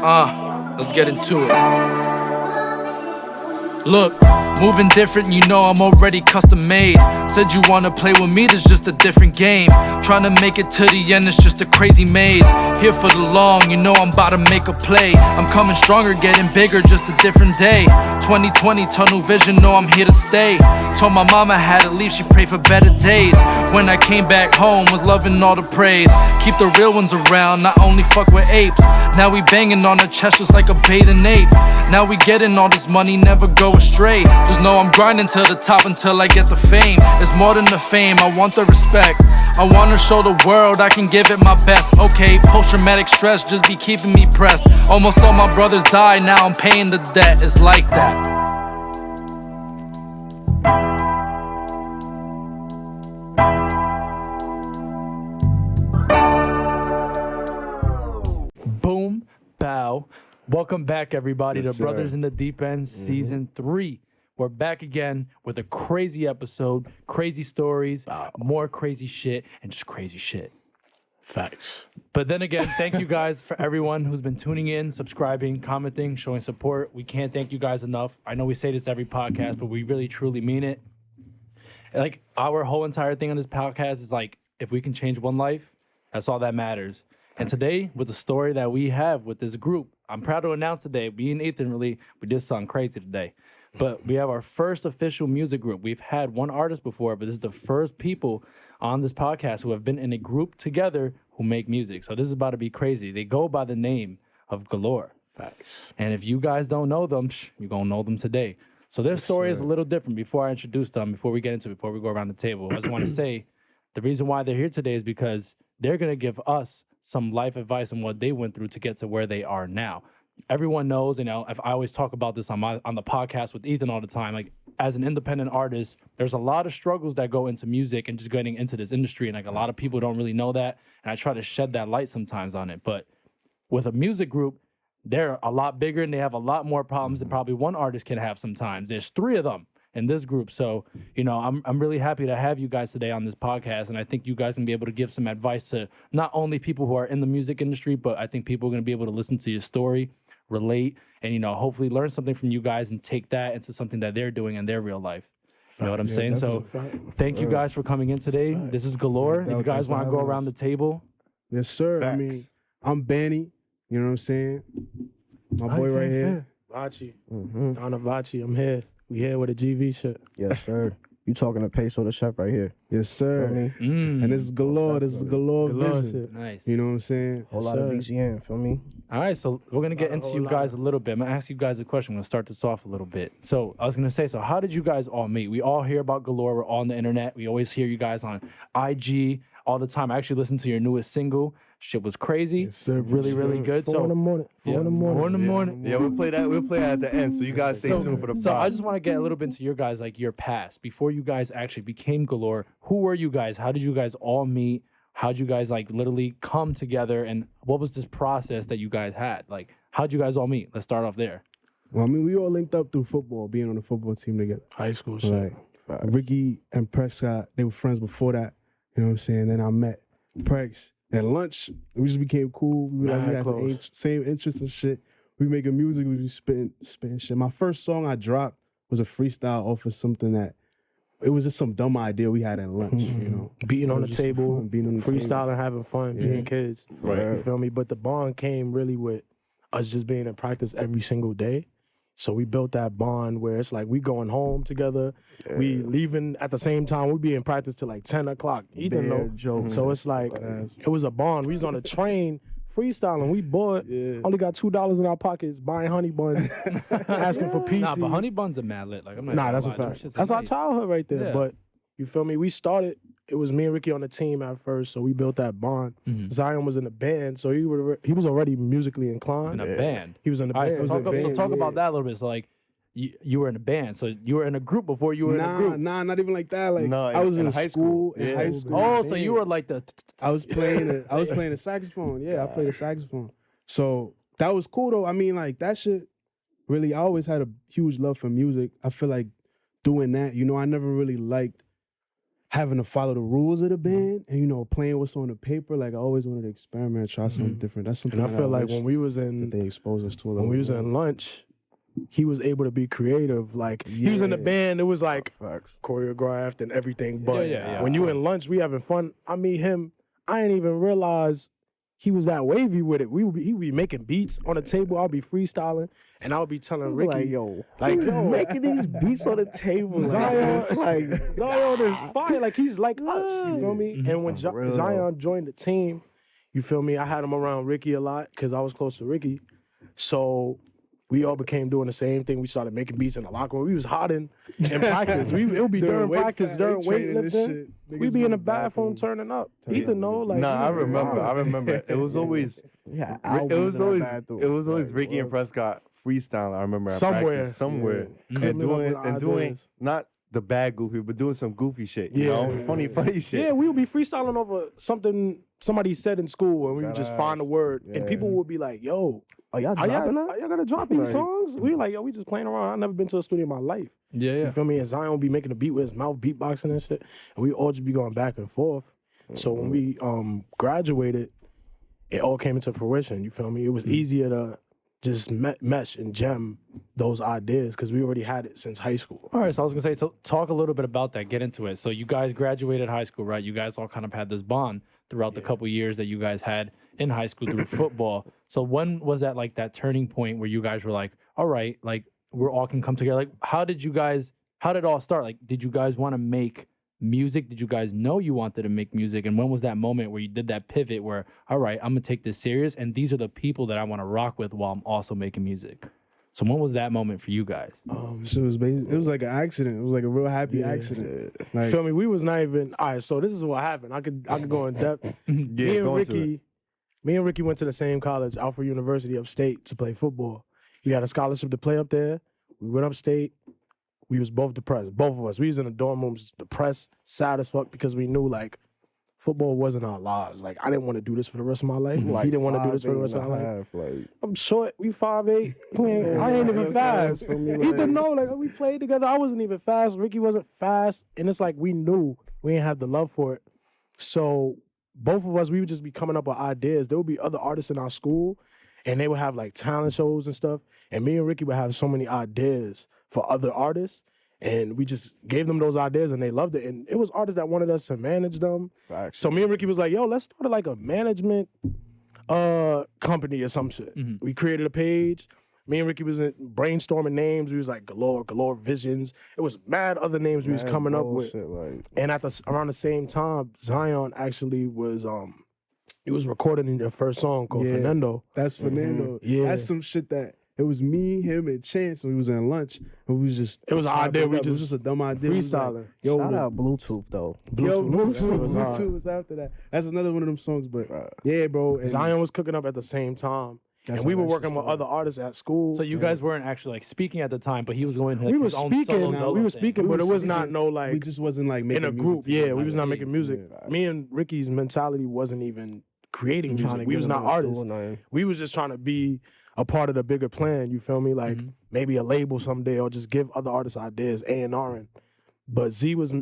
Let's get into it. Look, moving different, you know I'm already custom made. Said you wanna play with me, there's just a different game. Tryna make it to the end, it's just a crazy maze. Here for the long, you know I'm about to make a play. I'm coming stronger, getting bigger, just a different day. 2020, tunnel vision, know I'm here to stay. Told my mama I had to leave, she prayed for better days. When I came back home, was loving all the praise. Keep the real ones around, not only fuck with apes. Now we banging on the chest just like a bathing ape. Now we getting all this money, never go astray. Just know I'm grinding to the top until I get the fame. It's more than the fame, I want the respect. I wanna show the world I can give it my best. Okay, post-traumatic stress just be keeping me pressed. Almost all my brothers died, now I'm paying the debt. It's like that. Boom, bow. Welcome back, everybody, Yes, to sir. Brothers in the Deep End, Season 3. We're back again with a crazy episode, crazy stories, more crazy shit, and just crazy shit. Facts. But then again, thank you guys for everyone who's been tuning in, subscribing, commenting, showing support. We can't thank you guys enough. I know we say this every podcast, but we really, truly mean it. Like, our whole entire thing on this podcast is like, if we can change one life, that's all that matters. And today, with the story that we have with this group, I'm proud to announce today, me and Ethan we did something crazy today. But we have our first official music group. We've had one artist before, but this is the first people on this podcast who have been in a group together who make music. So this is about to be crazy. They go by the name of Galore. Facts. And if you guys don't know them, you're going to know them today. So their story is a little different. Before I introduce them, before we go around the table, I just want to say the reason why they're here today is because they're going to give us some life advice on what they went through to get to where they are now. Everyone knows, you know, I always talk about this on the podcast with Ethan all the time. Like, as an independent artist, there's a lot of struggles that go into music and just getting into this industry. And like, a lot of people don't really know that. And I try to shed that light sometimes on it. But with a music group, they're a lot bigger and they have a lot more problems than probably one artist can have sometimes. There's 3 of them in this group. So, you know, I'm really happy to have you guys today on this podcast. And I think you guys can be able to give some advice to not only people who are in the music industry, but I think people are going to be able to listen to your story, relate, and, you know, hopefully learn something from you guys and take that into something that they're doing in their real life. You know what I'm saying? So thank you guys for coming in today. This is Galore. If you guys want to go around the table. Yes, sir. Facts. I mean, I'm Benny. You know what I'm saying? My boy right here. Vachi. Donna Vachi, I'm here. We here with a GV shit. Yes, sir. You talking to Peso the chef right here. Yes, sir. Feel me? And this is Galore. This is Galore Galore Vision. shit. Nice. You know what I'm saying? Whole lot of VCN, feel me? All right, so we're going to get into you guys a little bit. I'm going to ask you guys a question. I'm going to start this off a little bit. So I was going to say, so how did you guys all meet? We all hear about Galore. We're all on the internet. We always hear you guys on IG all the time. I actually listened to your newest single. Shit was crazy. Yes, sir. Really, really good. 4 in the morning. 4 in the morning. 4 in the morning. Yeah, we'll play that. We'll play that at the end. So you guys stay tuned for the So I pod. just want to get a little bit into your guys, like your past. Before you guys actually became Galore, who were you guys? How did you guys all meet? How'd you guys like literally come together? And what was this process that you guys had? Like, how'd you guys all meet? Let's start off there. Well, I mean, we all linked up through football, being on the football team together. High school shit. Like, Ricky and Prescott, they were friends before that. You know what I'm saying? Then I met Prex at lunch. We just became cool. We realized we had close. same interests and shit. We making music. We just spitting shit. My first song I dropped was a freestyle off of something that it was just some dumb idea we had at lunch. You know, Beating on It the was just for table, fun, being on the freestyling, having fun, being kids. Right. You feel me? But the bond came really with us just being in practice every single day. So we built that bond where it's like we going home together, we leaving at the same time. We be in practice till like 10 o'clock. Ethan Bare know. jokes. So it's like it was a bond. We was on a train freestyling. We bored. Only got $2 in our pockets, buying honey buns, asking for PC. Nah, but honey buns are mad lit. Like, I'm not Nah, gonna that's a lie, them fact. shits are That's our nice. childhood right there. Yeah. But you feel me? We started. It was me and Ricky on the team at first, so we built that bond. Zion was in the band, so he was already musically inclined. In a band. He was in the All right, band. so was a band, talk yeah. about that a little bit. So like, you were in a band, so you were in a group before you were in a group. Nah, not even like that. Like No, I was in in high school. school. In high school. Oh, so band. you were like the. I was playing the saxophone. Yeah, I played the saxophone. So that was cool though. I mean, like that shit really, I always had a huge love for music. I feel like doing that, you know, I never really liked having to follow the rules of the band and, you know, playing what's on the paper. Like, I always wanted to experiment, try something different. That's something And I that feel like wish when we was that in they exposed us to a little when we was more. in lunch, he was able to be creative. Like he was in the band, it was like Facts. choreographed and everything. But yeah, when you in lunch, we having fun. I meet him. I didn't even realize he was that wavy with it. He would be making beats on the table. I'll be freestyling, and I'll be telling Ricky, Like, yo, yo, making these beats on the table. Zion, It's like, Zion is fire. Like he's like us. You feel me? And when For real, Zion joined the team, you feel me? I had him around Ricky a lot because I was close to Ricky. So we all became doing the same thing. We started making beats in the locker room. We was hot in practice. It would be during practice, during weightlifting. We'd be in the bathroom turning up. Ethan know, like Nah, I we was remember. wild. I remember. It was always. yeah, It was always Ricky and Prescott freestyling. I remember at practice, somewhere and Coming up with doing ideas. not the bad goofy, but doing some goofy shit. You Yeah. know, funny shit. Yeah, we would be freestyling over something somebody said in school, and we would just find a word, and people would be like, "Yo, Oh, y'all are dropping y'all, that? are y'all gonna drop these songs?" We were like, "Yo, we just playing around. I've never been to a studio in my life." Yeah, You feel me? And Zion would be making a beat with his mouth, beatboxing and shit, and we all just be going back and forth. So when we graduated, it all came into fruition. You feel me? It was easier to just mesh and gem those ideas because we already had it since high school. All right, so I was gonna say, so talk a little bit about that. Get into it. So you guys graduated high school, right? You guys all kind of had this bond throughout the couple years that you guys had in high school through football. So when was that like that turning point where you guys were like, all right, like we're all can come together? Like, how did it all start? Like, did you guys want to make music? Did you guys know you wanted to make music? And when was that moment where you did that pivot where, all right, I'm gonna take this serious, and these are the people that I want to rock with while I'm also making music? So when was that moment for you guys? So it was like an accident. It was like a real happy accident. Like, Feel me? We was not even all right. So this is what happened. I could go in depth. me and Ricky went to the same college, Alfred University, upstate, to play football. We had a scholarship to play up there. We went upstate. We was both depressed, both of us. We was in the dorm rooms, depressed, sad as fuck, because we knew like football wasn't our lives. Like I didn't want to do this for the rest of my life. Like He didn't want to do this for the rest of my life. Like, I'm short. We 5'8". I ain't even fast. Ethan know, like we played together. I wasn't even fast. Ricky wasn't fast, and it's like we knew we didn't have the love for it. So both of us, we would just be coming up with ideas. There would be other artists in our school, and they would have like talent shows and stuff. And me and Ricky would have so many ideas for other artists, and we just gave them those ideas, and they loved it. And it was artists that wanted us to manage them. facts. So me and Ricky was like, yo, let's start like a management company or some shit. We created a page. Me and Ricky was brainstorming names. We was like Galore Visions. It was mad other names we was coming up with. Like, And around the same time, Zion actually was he was recording their first song called Fernando. that's Fernando. Yeah. That's some shit that it was me, him, and Chance. And we was in lunch, and we was just. It was an trying to idea. build We up. It was just just a dumb idea. We was like, freestyling. Yo, shout out Bluetooth though. Bluetooth was after that. That's another one of them songs. But yeah, bro. And Zion was cooking up at the same time. That's And we how were that shit working with started. other artists at school. So you guys weren't actually like speaking at the time, but he was going to like, we were his own solo speaking. dolo We were thing. speaking, We but it was was not speaking. no we like just wasn't like in making a music group. together. Yeah, we was not see. making music. Yeah. Me and Ricky's mentality wasn't even creating Trying to music. We get was him not in the artists. studio, nothing. We was just trying to be a part of the bigger plan. You feel me? Like maybe a label someday, or just give other artists ideas, A&Ring. But Z was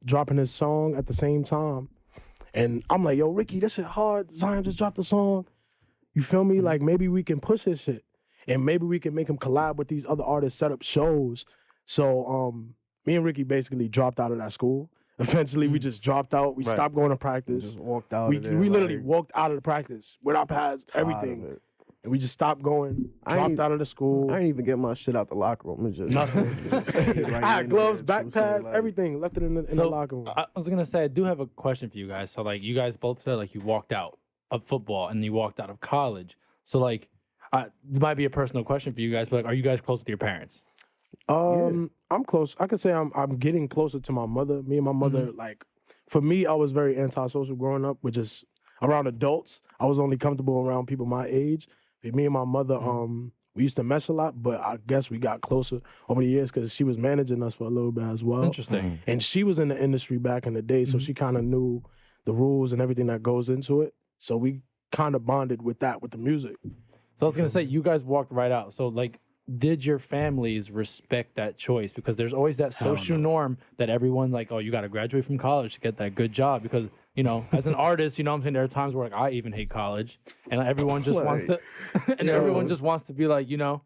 dropping his song at the same time, and I'm like, yo, Ricky, this shit hard. Zion just dropped the song. You feel me? Like maybe we can push his shit, and maybe we can make him collab with these other artists, set up shows. So me and Ricky basically dropped out of that school. Eventually, we just dropped out. We stopped going to practice. Just walked out. We of there, literally like, walked out of the practice with our pads, tired of everything, it. and we just stopped going. I Dropped ain't- out of the school. I didn't even get my shit out the locker room. It's just Nothing. just right I had in gloves, there, back so I'm saying, pads, like, everything. Left it in the locker room. I was gonna say I do have a question for you guys. So like you guys both said like you walked out of football and you walked out of college. So like it might be a personal question for you guys, but like, are you guys close with your parents? I'm close. I could say I'm getting closer to my mother. Me and my mother, like, for me, I was very antisocial growing up, which is around adults. I was only comfortable around people my age. But me and my mother, we used to mesh a lot, but I guess we got closer over the years because she was managing us for a little bit as well. Interesting. And she was in the industry back in the day, so she kind of knew the rules and everything that goes into it. So we kind of bonded with that, with the music. So I was gonna say you guys walked right out. So like did your families respect that choice? Because there's always that social norm that everyone like, oh, you got to graduate from college to get that good job. Because, you know, as an artist, you know what I'm saying? There are times where like, I even hate college and everyone just wants to, and everyone just wants to be like, you know,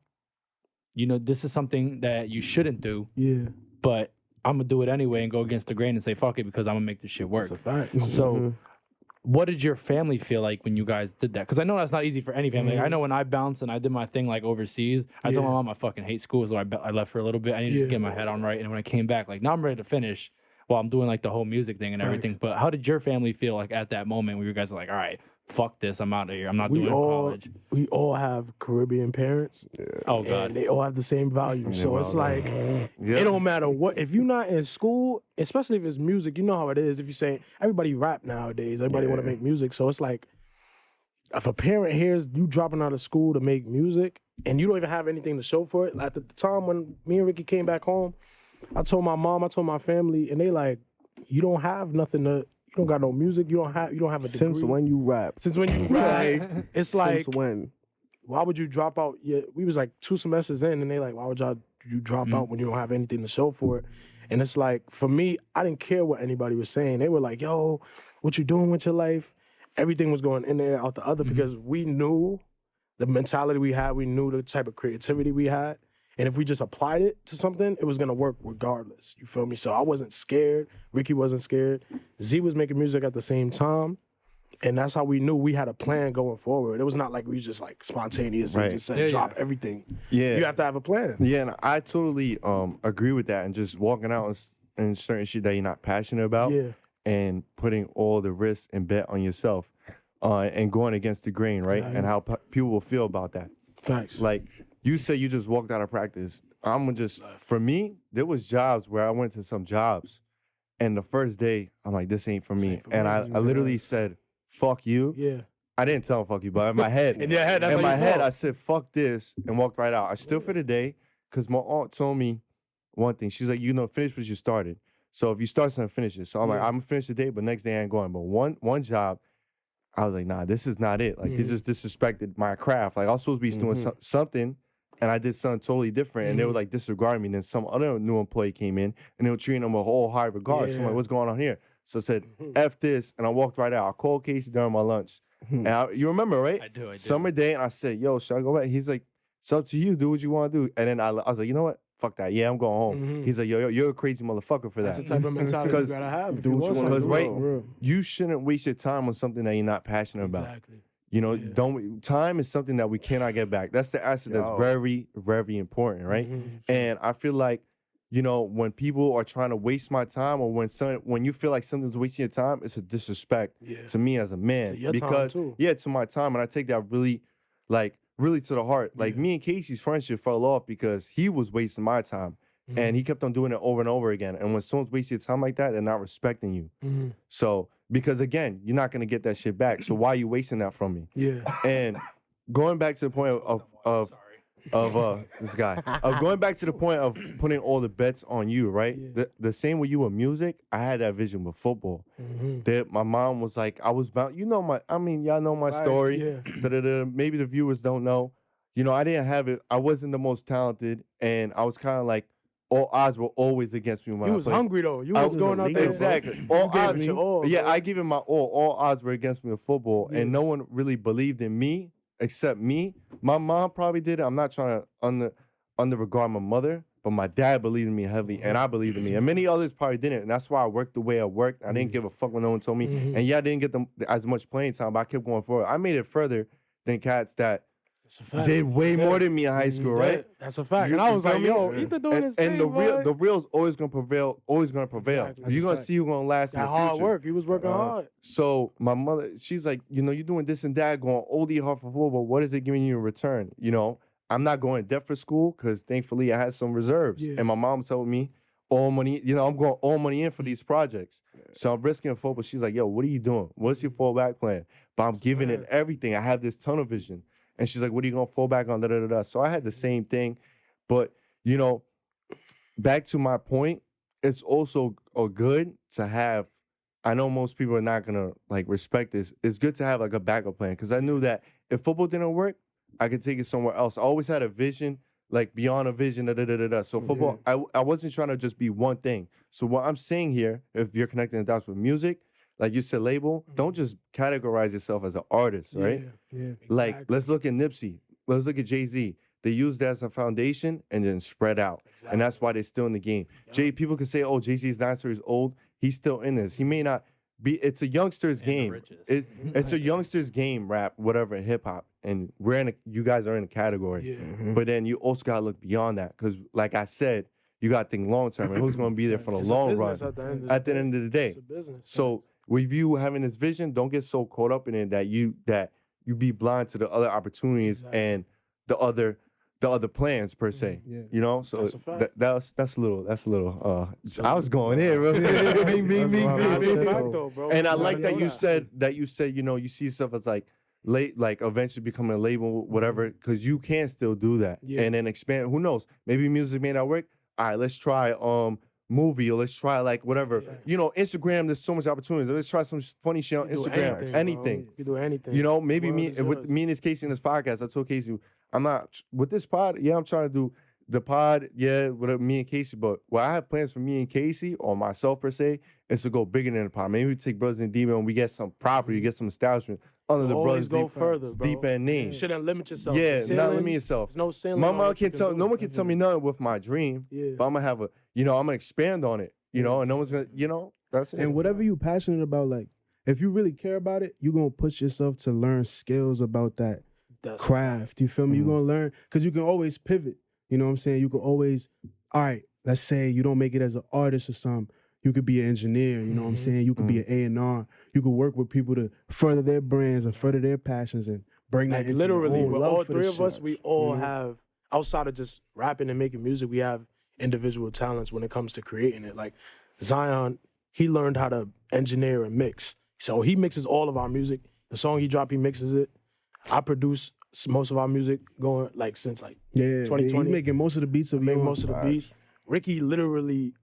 this is something that you shouldn't do. Yeah. But I'm going to do it anyway and go against the grain and say, fuck it, because I'm going to make this shit work. That's a fact. So what did your family feel like when you guys did that? Because I know that's not easy for any family. I know when I bounced and I did my thing like overseas, I told my mom I fucking hate school, so I left for a little bit. I need to just get my head on right. And when I came back, like now I'm ready to finish while I'm doing like the whole music thing and everything. But how did your family feel like at that moment where you guys were like, all right, fuck this, I'm out of here. I'm not doing college. We all have Caribbean parents. Yeah. Oh God. And they all have the same values. So it's like it don't matter what, if you're not in school, especially if it's music, you know how it is. If you say everybody rap nowadays, everybody want to make music. So it's like if a parent hears you dropping out of school to make music and you don't even have anything to show for it. At the time when me and Ricky came back home, I told my mom, I told my family, and they like, you don't have nothing to, you don't got no music, you don't have a degree. Since when you rap? Since when you rap? It's like, Since when? Why would you drop out? Yeah, we was like 2 semesters in, and they like, why would you drop out when you don't have anything to show for it? And it's like, for me, I didn't care what anybody was saying. They were like, yo, what you doing with your life? Everything was going in there, out the other, because we knew the mentality we had. We knew the type of creativity we had. And if we just applied it to something, it was gonna work regardless. You feel me? So I wasn't scared. Ricky wasn't scared. Z was making music at the same time. And that's how we knew we had a plan going forward. It was not like we was just like spontaneous and just said drop everything. Yeah. You have to have a plan. Yeah, and I totally agree with that. And just walking out and certain shit that you're not passionate about and putting all the risk and bet on yourself and going against the grain, right? Exactly. And how people will feel about that. Facts. Like, you say you just walked out of practice. For me, there was jobs where I went to some jobs, and the first day, I'm like, this ain't for me. And I literally said, fuck you. Yeah. I didn't tell him fuck you, but in my head. In your head, that's in how my you head, felt. I said, fuck this, and walked right out. I still for the day, because my aunt told me one thing. She's like, finish what you started. So if you start something, finish it. So I'm like, I'm going to finish the day, but next day I ain't going. But one job, I was like, nah, this is not it. Like, they just disrespected my craft. Like, I was supposed to be doing something, and I did something totally different, and they were like disregarding me. And then some other new employee came in, and they were treating them with a whole high regard. So I'm like, what's going on here? So I said, F this, and I walked right out. I called Casey during my lunch. And you remember, right? I do. Summer day, and I said, yo, should I go back? He's like, it's up to you. Do what you want to do. And then I was like, you know what? Fuck that. Yeah, I'm going home. He's like, yo, you're a crazy motherfucker for that. That's the type of mentality you gotta have. Do what you want to do. Right, you shouldn't waste your time on something that you're not passionate about. Exactly. You know, time is something that we cannot get back. That's the asset that's very, very important, right? And I feel like, you know, when people are trying to waste my time, or when you feel like something's wasting your time, it's a disrespect to me as a man. To your because time too. to my time, and I take that really to the heart. Like me and Casey's friendship fell off because he was wasting my time. And he kept on doing it over and over again. And when someone's wasting your time like that, they're not respecting you. So, because again, you're not gonna get that shit back. So why are you wasting that from me? Yeah. And going back to the point of this guy, going back to the point of putting all the bets on you, right? The same with you with music, I had that vision with football. That my mom was like, I was bound. You know y'all know my story. Maybe the viewers don't know. You know, I didn't have it. I wasn't the most talented, and I was kind of like, all odds were always against me when I was played. hungry though. You was going out there. Exactly. All odds. I gave it my all. All odds were against me with football, and no one really believed in me except me. My mom probably did it. I'm not trying to underregard my mother, but my dad believed in me heavily, and I believed in me. And many others probably didn't, and that's why I worked the way I worked. I didn't give a fuck when no one told me. And I didn't get as much playing time, but I kept going forward. I made it further than cats that did way more than me in high school, right? That's a fact. And I was like, yo, Ethan doing his thing, and the real's always gonna prevail. Always gonna prevail. Exactly. You're gonna see who's gonna last in the future. Hard work. He was working hard. So my mother, she's like, you know, you're doing this and that, going OD hard for football, but what is it giving you in return? You know, I'm not going in debt for school because thankfully I had some reserves. And my mom told me all money, you know, I'm going all money in for these projects. So I'm risking football. She's like, yo, what are you doing? What's your fallback plan? But I'm giving it everything. I have this tunnel vision. And she's like, what are you going to fall back on? Da, da, da, da. So I had the same thing. But, you know, back to my point, it's also good to have, I know most people are not going to, like, respect this. It's good to have, like, a backup plan. Because I knew that if football didn't work, I could take it somewhere else. I always had a vision like beyond a vision. Da, da, da, da, da. So football, I wasn't trying to just be one thing. So what I'm saying here, if you're connecting the dots with music, like you said, label, don't just categorize yourself as an artist, right? Yeah. Like, let's look at Nipsey. Let's look at Jay-Z. They used that as a foundation and then spread out. Exactly. And that's why they're still in the game. People could say, oh, Jay-Z is 9 years old. He's still in this. He may not be, it's a youngster's game. It's a youngster's game, rap, whatever, hip hop. And you guys are in a category. Yeah. But then you also got to look beyond that. Because like I said, you got to think long term. And who's going to be there for the It's long a run? business At the end of the day. It's a business. So with you having this vision, don't get so caught up in it that you be blind to the other opportunities and the other plans per se. Yeah. You know, so That's a fact. that's a little. I was going in, bro. That's a fact, though, bro. And I You like gotta that know you said you see stuff as like late, like eventually becoming a label, whatever, because you can still do that and then expand. Who knows? Maybe music may not work. All right, let's try movie, or let's try like whatever. You know, Instagram, there's so much opportunities. Let's try some funny shit on You do Instagram. Anything. bro. You can do anything. You know, maybe World me is with yours. me and this Casey in this podcast, I told Casey, I'm not with this pod. Yeah, I'm trying to do the pod. Yeah, with me and Casey. But what I have plans for me and Casey or myself per se is to go bigger than the pod. Maybe we take Brothers and Deep End and we get some property, get some establishment under the Always Brothers go further, bro. Deep End name. You shouldn't limit yourself. Yeah, The not ceiling, limit yourself. There's no ceiling. My on mom what you can tell. do. No one can tell me nothing with my dream. Yeah. But I'm gonna have I'm gonna expand on it. You know, and no one's gonna. That's it. And whatever you're passionate about, like if you really care about it, you're gonna push yourself to learn skills about that craft. You feel me? You're gonna learn because you can always pivot. You know what I'm saying? You can always, all right, let's say you don't make it as an artist or something. You could be an engineer, you know what I'm saying? You could be an A&R. You could work with people to further their brands and further their passions and bring that Like into literally, your own with love all for the three of us, shit. we all have, outside of just rapping and making music, we have individual talents when it comes to creating it. Like Zion, he learned how to engineer and mix. So he mixes all of our music. The song he dropped, he mixes it. I produce most of our music going like since like Yeah, 2020. he's making most of the beats. make most of the beats. Ricky literally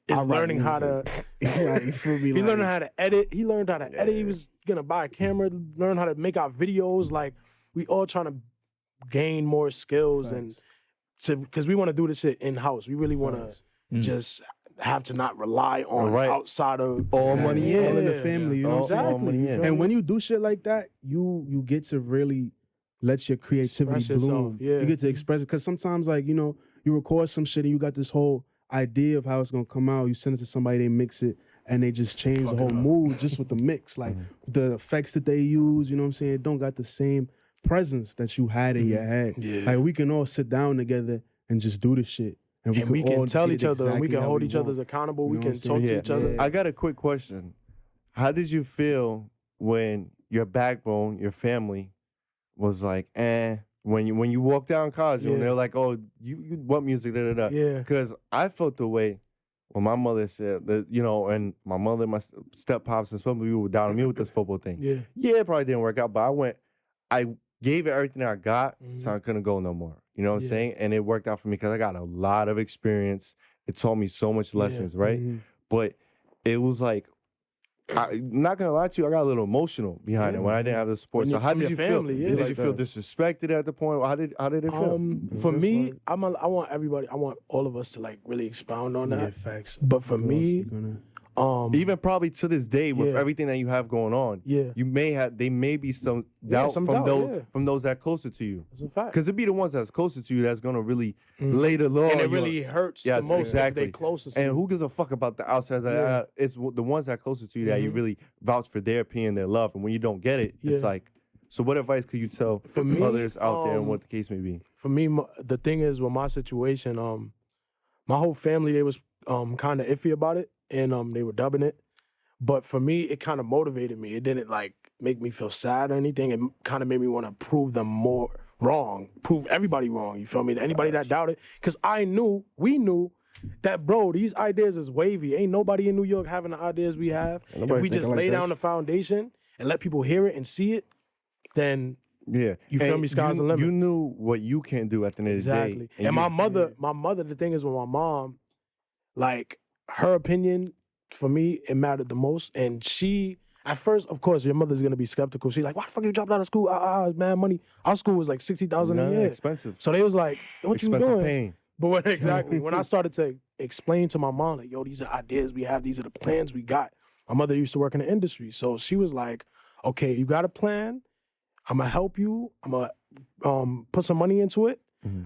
is I write learning how to. you feel me? He Like, learned how to edit. He learned how to edit. He was gonna buy a camera, learn how to make our videos. Like we all trying to gain more skills and because we want to do this shit in house. We really want to just have to not rely on outside of all money in. all in the family. You know what I'm saying? All money in. And when you do shit like that, you get to really let your creativity Express bloom. yourself, yeah. You get to express it because sometimes, like you record some shit and you got this whole idea of how it's gonna come out. You send it to somebody, they mix it, and they just change the whole mood just with the mix, like the effects that they use. You know what I'm saying? It don't got the same presence that you had in your head. Yeah. Like we can all sit down together and just do the shit, and we all can tell get each it other, and we exactly can how hold we each want. other's accountable. You We know can what I'm talk saying? to each Yeah. other. I got a quick question. How did you feel when your backbone, your family, was like, when you walked down college and Yeah. they're like, oh, you what music, da da da. Yeah. Because I felt the way when my mother said that, and my mother, my step pops, and some people were down on me with this football thing. Yeah. It probably didn't work out, but I gave it everything I got, so I couldn't go no more. You know what I'm saying? And it worked out for me because I got a lot of experience. It taught me so much lessons, right? But it was like, I'm not gonna lie to you, I got a little emotional behind it when I didn't have the support. So how did you feel? Did you feel disrespected at the point? How did it feel? For me, I want all of us to like really expound on that. Yeah, facts. But for Who else me, we gonna- Even probably to this day, with Yeah. everything that you have going on, Yeah. they may be some doubt some from doubt, those yeah. from those that closer to you. That's a fact. Because it be the ones that's closer to you that's gonna really lay the law. And on it you. really hurts Yes, the most exactly. if they closest to And you. who gives a fuck about the outside? Yeah. It's the ones that are closer to you that you really vouch for their opinion, their love. And when you don't get it, it's Yeah. like, so what advice could you tell me, others out there and what the case may be? For me, the thing is with my situation, my whole family, they was kind of iffy about it, and they were dubbing it. But for me, it kind of motivated me. It didn't like make me feel sad or anything. It kind of made me want to prove them more wrong, prove everybody wrong. You feel me? Anybody that doubted, because we knew that, bro, these ideas is wavy. Ain't nobody in New York having the ideas we have. If nobody we just thinking like lay down this. the foundation and let people hear it and see it, then Yeah. You feel me? Sky's the limit. You knew what you can do at the end of the exactly. day. And my mother, the thing is with my mom, like her opinion for me, it mattered the most. And at first, of course, your mother's gonna be skeptical. She's like, "Why the fuck you dropped out of school? It's mad money." Our school was like $60,000 a year. Expensive. So they was like, "What Expensive you doing?" pain. But when I started to explain to my mom, like, "Yo, these are ideas we have. These are the plans we got." My mother used to work in the industry, so she was like, "Okay, you got a plan. I'm gonna help you. I'm gonna put some money into it,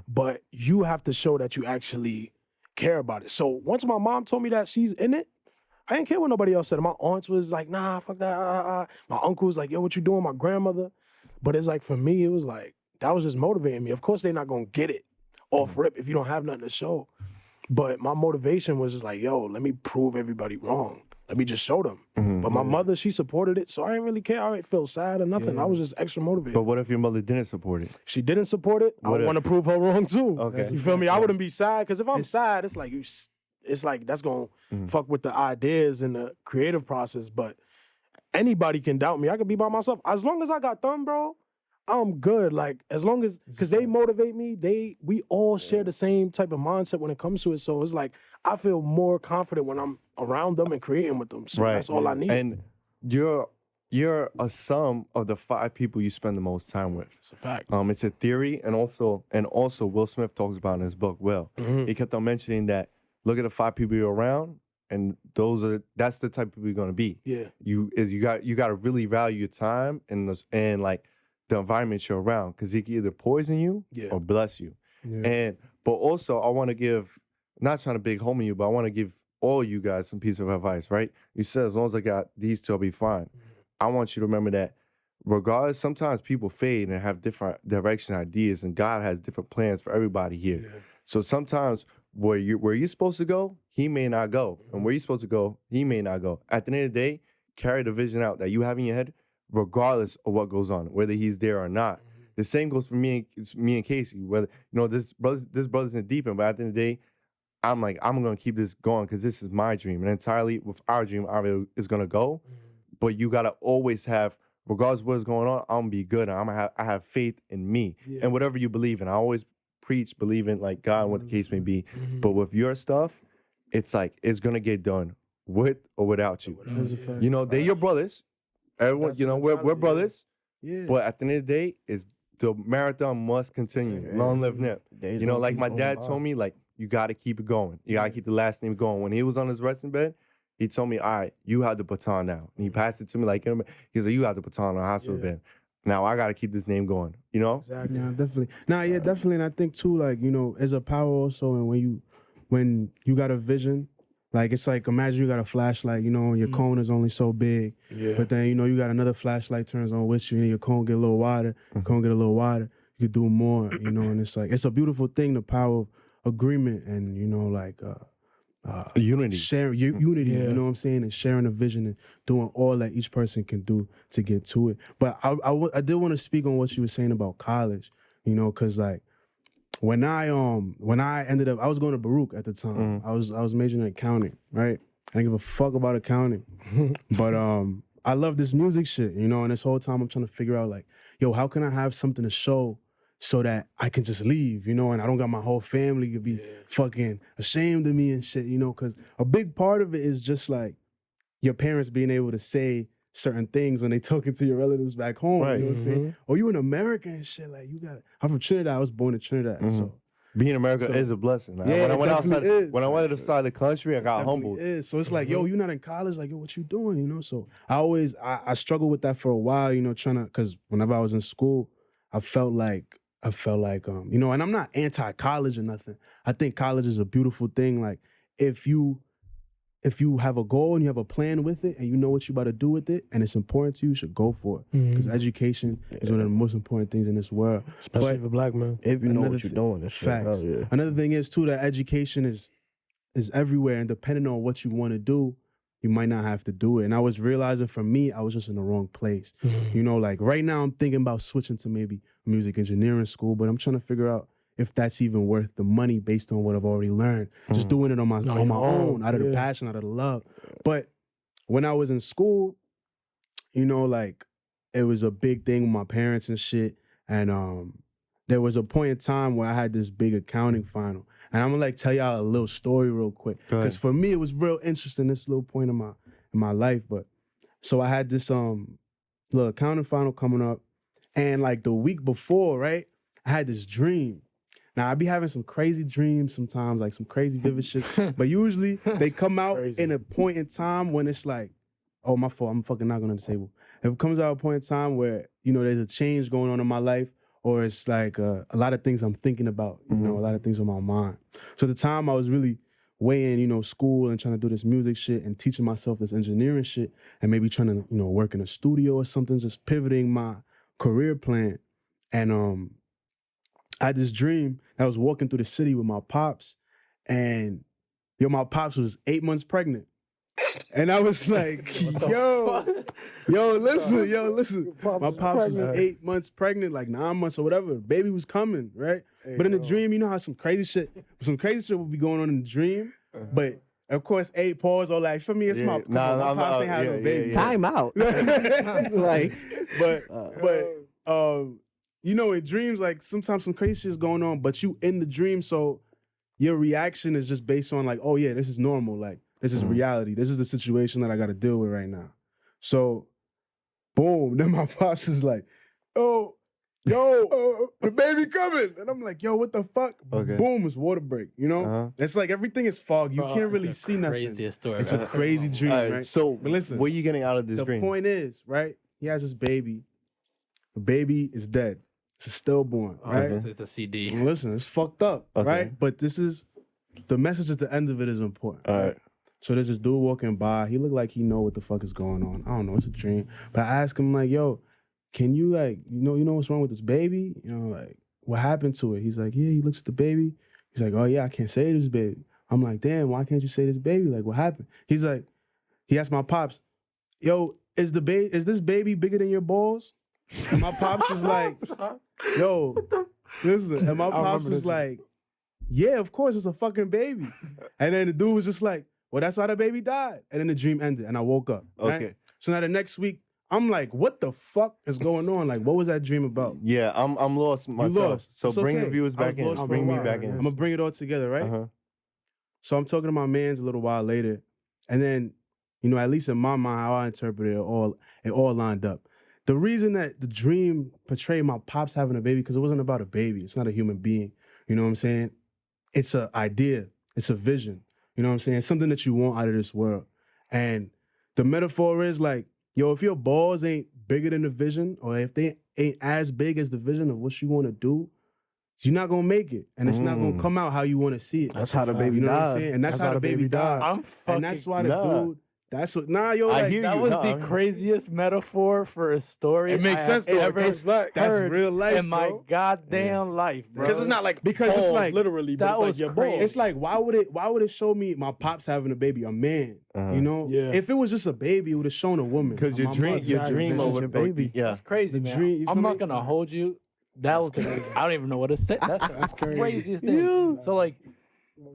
but you have to show that you actually care about it." So once my mom told me that she's in it, I didn't care what nobody else said. My aunts was like, "Nah, fuck that." My uncle was like, "Yo, what you doing?" My grandmother. But it's like, for me, it was like, that was just motivating me. Of course, they're not gonna get it off rip if you don't have nothing to show. But my motivation was just like, yo, let me prove everybody wrong. Let me just show them. But my mother, she supported it, so I didn't really care. I didn't feel sad or nothing. I was just extra motivated. But what if your mother didn't support it? She didn't support it. I What if? want to prove her wrong too. Okay. You feel me? I wouldn't be sad, because if I'm sad, it's like that's gonna fuck with the ideas and the creative process. But anybody can doubt me. I could be by myself. As long as I got them, bro, I'm good. Like, as long as, because they motivate me, we all share the same type of mindset when it comes to it. So it's like, I feel more confident when I'm around them and creating with them. So that's all I need. And you're a sum of the 5 people you spend the most time with. It's a fact. It's a theory, and also Will Smith talks about in his book. He kept on mentioning that, look at the 5 people you're around, and that's the type of people you're gonna be. Yeah. You got to really value your time and like the environment you're around, because it can either poison you or bless you. But also, I want to give, not trying to big homie you, but I want to give all you guys some piece of advice, right? You said, as long as I got these 2, I'll be fine. I want you to remember that regardless, sometimes people fade and have different direction ideas, and God has different plans for everybody here. Yeah. So sometimes where you're supposed to go, he may not go. And where you're supposed to go, he may not go. At the end of the day, carry the vision out that you have in your head, regardless of what goes on, whether he's there or not. The same goes for me and Casey. Whether, this brother's in the deep end, but at the end of the day, I'm like, I'm gonna keep this going because this is my dream. And entirely with our dream, is gonna go. But you gotta always have, regardless of what's going on, I'm gonna be good. And I have faith in me. And whatever you believe in. I always preach, believe in like God and what the case may be. But with your stuff, it's like, it's gonna get done with or without you. They're your brothers. Everyone, we're brothers. Yeah. But at the end of the day, the marathon must continue. Long live Nip. Like my dad told me, like, you got to keep it going. You got to keep the last name going. When he was on his resting bed, he told me, all right, you have the baton now. And he passed it to me like, he was like, you have the baton on the hospital bed. Now I got to keep this name going, Exactly. Yeah, definitely. Definitely. And I think too, like, there's a power also. And when you got a vision, like, it's like, imagine you got a flashlight, and your cone is only so big. Yeah. But then, you got another flashlight turns on with you, and your cone get a little wider, cone get a little wider. You could do more, and it's like, it's a beautiful thing, the power of agreement and, unity. Sharing unity, you know what I'm saying? And sharing a vision and doing all that each person can do to get to it. But I did want to speak on what you were saying about college, because like, when I ended up, I was going to Baruch at the time. I was majoring in accounting, right? I didn't give a fuck about accounting. But I love this music shit, and this whole time I'm trying to figure out like, yo, how can I have something to show so that I can just leave, and I don't got my whole family to be fucking ashamed of me and shit, because a big part of it is just like your parents being able to say certain things when they talking to your relatives back home, right. You know what I'm saying? Or you in America and shit, like I'm from Trinidad, I was born in Trinidad, so. Being in America is a blessing. Man. Yeah, when I went outside, when I went outside the country, I got humbled. So it's like, yo, you're not in college, like, yo, what you doing, So I struggled with that for a while, trying to, because whenever I was in school, I felt like, and I'm not anti-college or nothing. I think college is a beautiful thing. Like, if you have a goal and you have a plan with it and you know what you about to do with it and it's important to you, you should go for it. Because education is one of the most important things in this world. Especially for black men. If you know what you're doing. That's facts. Another thing is, too, that education is everywhere, and depending on what you want to do, you might not have to do it. And I was realizing for me, I was just in the wrong place. Like right now I'm thinking about switching to maybe music engineering school, but I'm trying to figure out if that's even worth the money based on what I've already learned. Just doing it on my own, out of the passion, out of the love. But when I was in school, like, it was a big thing with my parents and shit. And there was a point in time where I had this big accounting final. And I'm gonna like tell y'all a little story real quick. Because for me, it was real interesting, this little point in my life. But So I had this little accounting final coming up, and like the week before, right, I had this dream. Now I be having some crazy dreams sometimes, like some crazy vivid shit, but usually they come out in a point in time when it's like, oh, my fault, I'm fucking knocking on the table. It comes out a point in time where, you know, there's a change going on in my life, or it's like a lot of things I'm thinking about, you know, a lot of things on my mind. So at the time I was really weighing, you know, school and trying to do this music shit and teaching myself this engineering shit and maybe trying to, you know, work in a studio or something, just pivoting my career plan. And I had this dream. I was walking through the city with my pops, and my pops was 8 months pregnant. And I was like, listen. My pops was 8 months pregnant, like 9 months or whatever. Baby was coming, right? Hey, but in the dream, you know how some crazy shit would be going on in the dream. But of course, 8 pause or like, for me, it's my pops ain't had no baby. Time out. Like, but you know, in dreams, like sometimes some crazy shit is going on, but you in the dream, so your reaction is just based on like, oh yeah, this is normal. Like, this is reality. This is the situation that I got to deal with right now. So, boom. Then my pops is like, oh, yo, the baby coming. And I'm like, yo, what the fuck? Okay. Boom, it's water break, you know? It's like everything is foggy. You can't really see nothing. Craziest story. It's a crazy dream, right? So, but listen, what are you getting out of this dream? The point is, right? He has this baby. The baby is dead. It's a stillborn, right? It's a CD. Listen, it's fucked up, right? But this is, the message at the end of it is important. All right. So there's this dude walking by. He looked like he know what the fuck is going on. I don't know. It's a dream. But I asked him like, yo, can you like, you know what's wrong with this baby? You know, like, what happened to it? He's like, yeah, he looks at the baby. He's like, oh yeah, I can't say this baby. I'm like, damn, why can't you say this baby? Like, what happened? He's like, he asked my pops, yo, is this baby bigger than your balls? And my pops was like, yo, listen. And my pops was like, yeah, of course, it's a fucking baby. And then the dude was just like, well, that's why the baby died. And then the dream ended and I woke up. Right? Okay. So now the next week, I'm like, what the fuck is going on? Like, what was that dream about? Yeah, I'm lost myself. You lost. So It's bring okay. the viewers I was back in. lost for a Bring me while. back in. I'm gonna bring it all together, right? Uh-huh. So I'm talking to my mans a little while later. And then, you know, at least in my mind, how I interpreted it all lined up. The reason that the dream portrayed my pops having a baby, because it wasn't about a baby. It's not a human being. You know what I'm saying? It's an idea. It's a vision. You know what I'm saying? It's something that you want out of this world. And the metaphor is like, yo, if your balls ain't bigger than the vision, or if they ain't as big as the vision of what you want to do, you're not gonna make it. And it's not gonna come out how you want to see it. That's how the baby You know what I'm died. saying? And that's how the baby died. And that's why the dude, that's what, yo, I like, hear That you. was Nah. the craziest metaphor for a story. It makes I sense, have though. ever It's that's heard real life, in my bro. goddamn life, bro. Because it's not like Because it's balls, like- literally, but that it's like was your crazy. balls. It's like, why would it show me my pops having a baby, a man? You know? Yeah. If it was just a baby, it would have shown a woman. Because your My dream, mother. your Exactly. dream This is over your baby. Yeah. That's crazy, The man. dream, you I'm feel not me? gonna hold you. That was I don't even know what to say. That's the craziest thing. So like,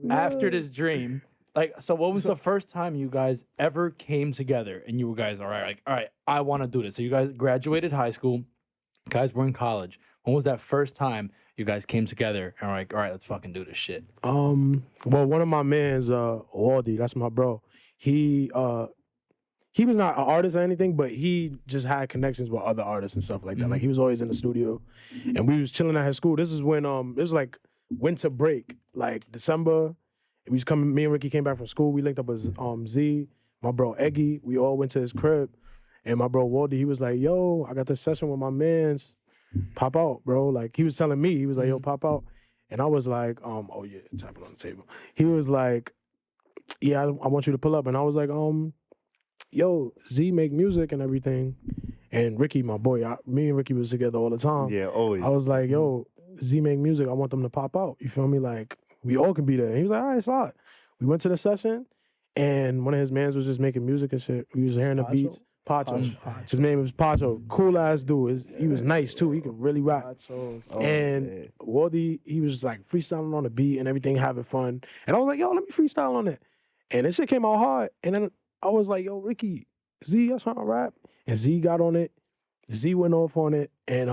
after this dream, like, so what was the first time you guys ever came together and you guys, all right, I want to do this. So you guys graduated high school, you guys were in college. When was that first time you guys came together and were like, all right, let's fucking do this shit? Well, one of my mans, Waldy, that's my bro. He was not an artist or anything, but he just had connections with other artists and stuff like that. Like, he was always in the studio, and we was chilling at his school. This is when it was like winter break, like December. We was coming. Me and Ricky came back from school. We linked up with Z, my bro Eggy. We all went to his crib, and my bro Waldy, he was like, "Yo, I got this session with my mans. Pop out, bro." Like, he was telling me, he was like, "Yo, pop out," and I was like, "Oh yeah," tapping on the table. He was like, "Yeah, I want you to pull up," and I was like, yo, Z make music and everything. And Ricky, my boy, me and Ricky was together all the time. Yeah, always. I was like, yo, Z make music. I want them to pop out. You feel me? Like, we all can be there. And he was like, all right, slide. We went to the session, and one of his mans was just making music and shit. We was hearing the beats. Pacho. His name was Pacho. Cool ass dude. He was nice too. He could really rap. And Waldy, he was just like freestyling on the beat and everything, having fun. And I was like, yo, let me freestyle on it. And this shit came out hard. And then I was like, yo, Ricky, Z, I'm trying to rap. And Z got on it. Z went off on it. And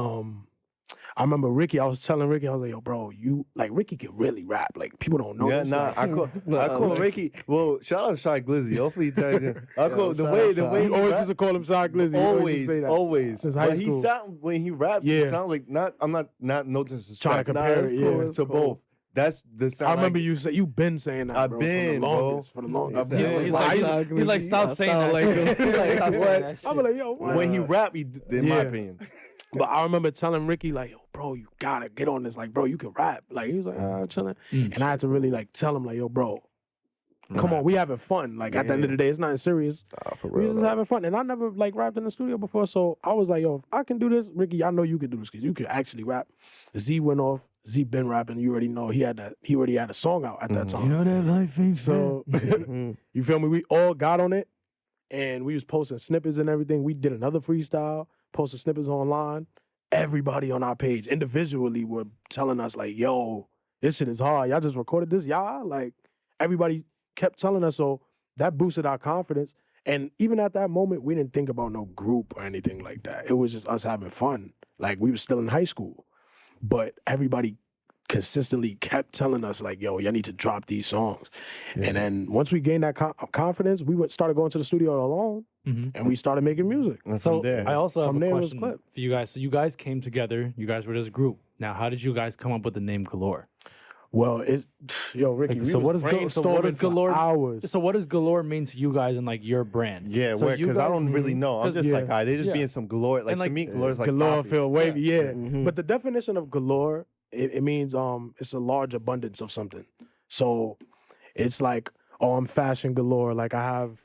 I remember Ricky. I was telling Ricky, I was like, "Yo, bro, you like Ricky can really rap. Like people don't know Yeah, this." nah, Like, I call Ricky. Well, shout out Shy Glizzy. Hopefully he tells you. I call the shout way out the Shy. way you he always rap, used to call him Shy Glizzy. You always used to say that. always. Since high But he school. sound when he raps, he Yeah. sound like not. I'm not no disrespect. Trying to compare it's it, cool, yeah. it's to cool. both. That's the sound. I remember like, you say you've been saying that, I've bro, been, for the bro. longest. For the longest. I've been. He's Like like, Shy he's like, Glizzy, stop I saying sound that like shit. him. He's like, stop saying What? that shit. I'm like, yo, what? when he rap, in my Yeah. opinion. But I remember telling Ricky, like, yo, bro, you gotta get on this. Like, bro, you can rap. Like, he was like, I'm chilling. And I had to really, like, tell him, like, yo, bro, come on, we having fun. Like, at the end of the day, it's nothing serious. For We real. just having fun. And I never, like, rapped in the studio before. So I was like, yo, if I can do this, Ricky, I know you can do this because you can actually rap. Z went off. Z been rapping. You already know he already had a song out at that time. that life ain't So, you feel me? We all got on it. And we was posting snippets and everything. We did another freestyle, posted snippets online. Everybody on our page individually were telling us like, yo, this shit is hard. Y'all just recorded this, y'all? Like, everybody kept telling us, so that boosted our confidence. And even at that moment, we didn't think about no group or anything like that. It was just us having fun. Like, we were still in high school. But everybody consistently kept telling us like, yo, y'all need to drop these songs. And then once we gained that confidence, we started going to the studio alone and we started making music. And So from there, I also have From a there was question clip. for you guys. So you guys came together. You guys were this group. Now, how did you guys come up with the name Galore? Well, it's yo, Ricky. Like, we so was what is brainstorming for Galore? hours. So what does Galore mean to you guys and like your brand? yeah, so because I don't really know. I'm 'cause- just like, yeah. all right, they just Yeah. being some galore. Like, And, to like, me, galore is like Galore poppy. feel wavy, yeah. Mhm. But the definition of galore, it means it's a large abundance of something. So it's like, oh, I'm fashion galore. Like I have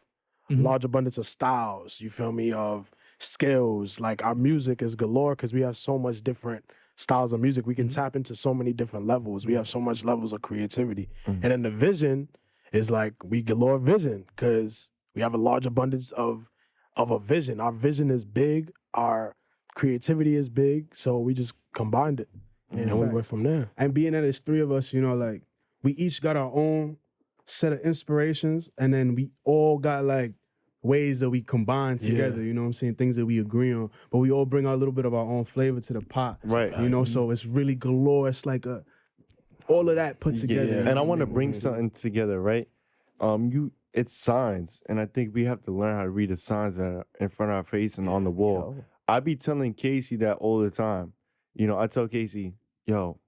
Mhm. large abundance of styles. You feel me? Of skills. Like our music is galore because we have so much different styles of music. We can tap into so many different levels. We have so much levels of creativity. And then the vision is like we galore vision because we have a large abundance of a vision. Our vision is big. Our creativity is big. So we just combined it. And we fact. went from there. And being that it's three of us, you know, like we each got our own set of inspirations, and then we all got like ways that we combine together, you know what I'm saying? Things that we agree on. But we all bring our little bit of our own flavor to the pot. Right. You know, so it's really galore. It's like all of that put together. Yeah. And I want to bring something together, right? It's signs, and I think we have to learn how to read the signs that are in front of our face and on the wall. I be telling Casey that all the time. You know, I tell Casey, yo,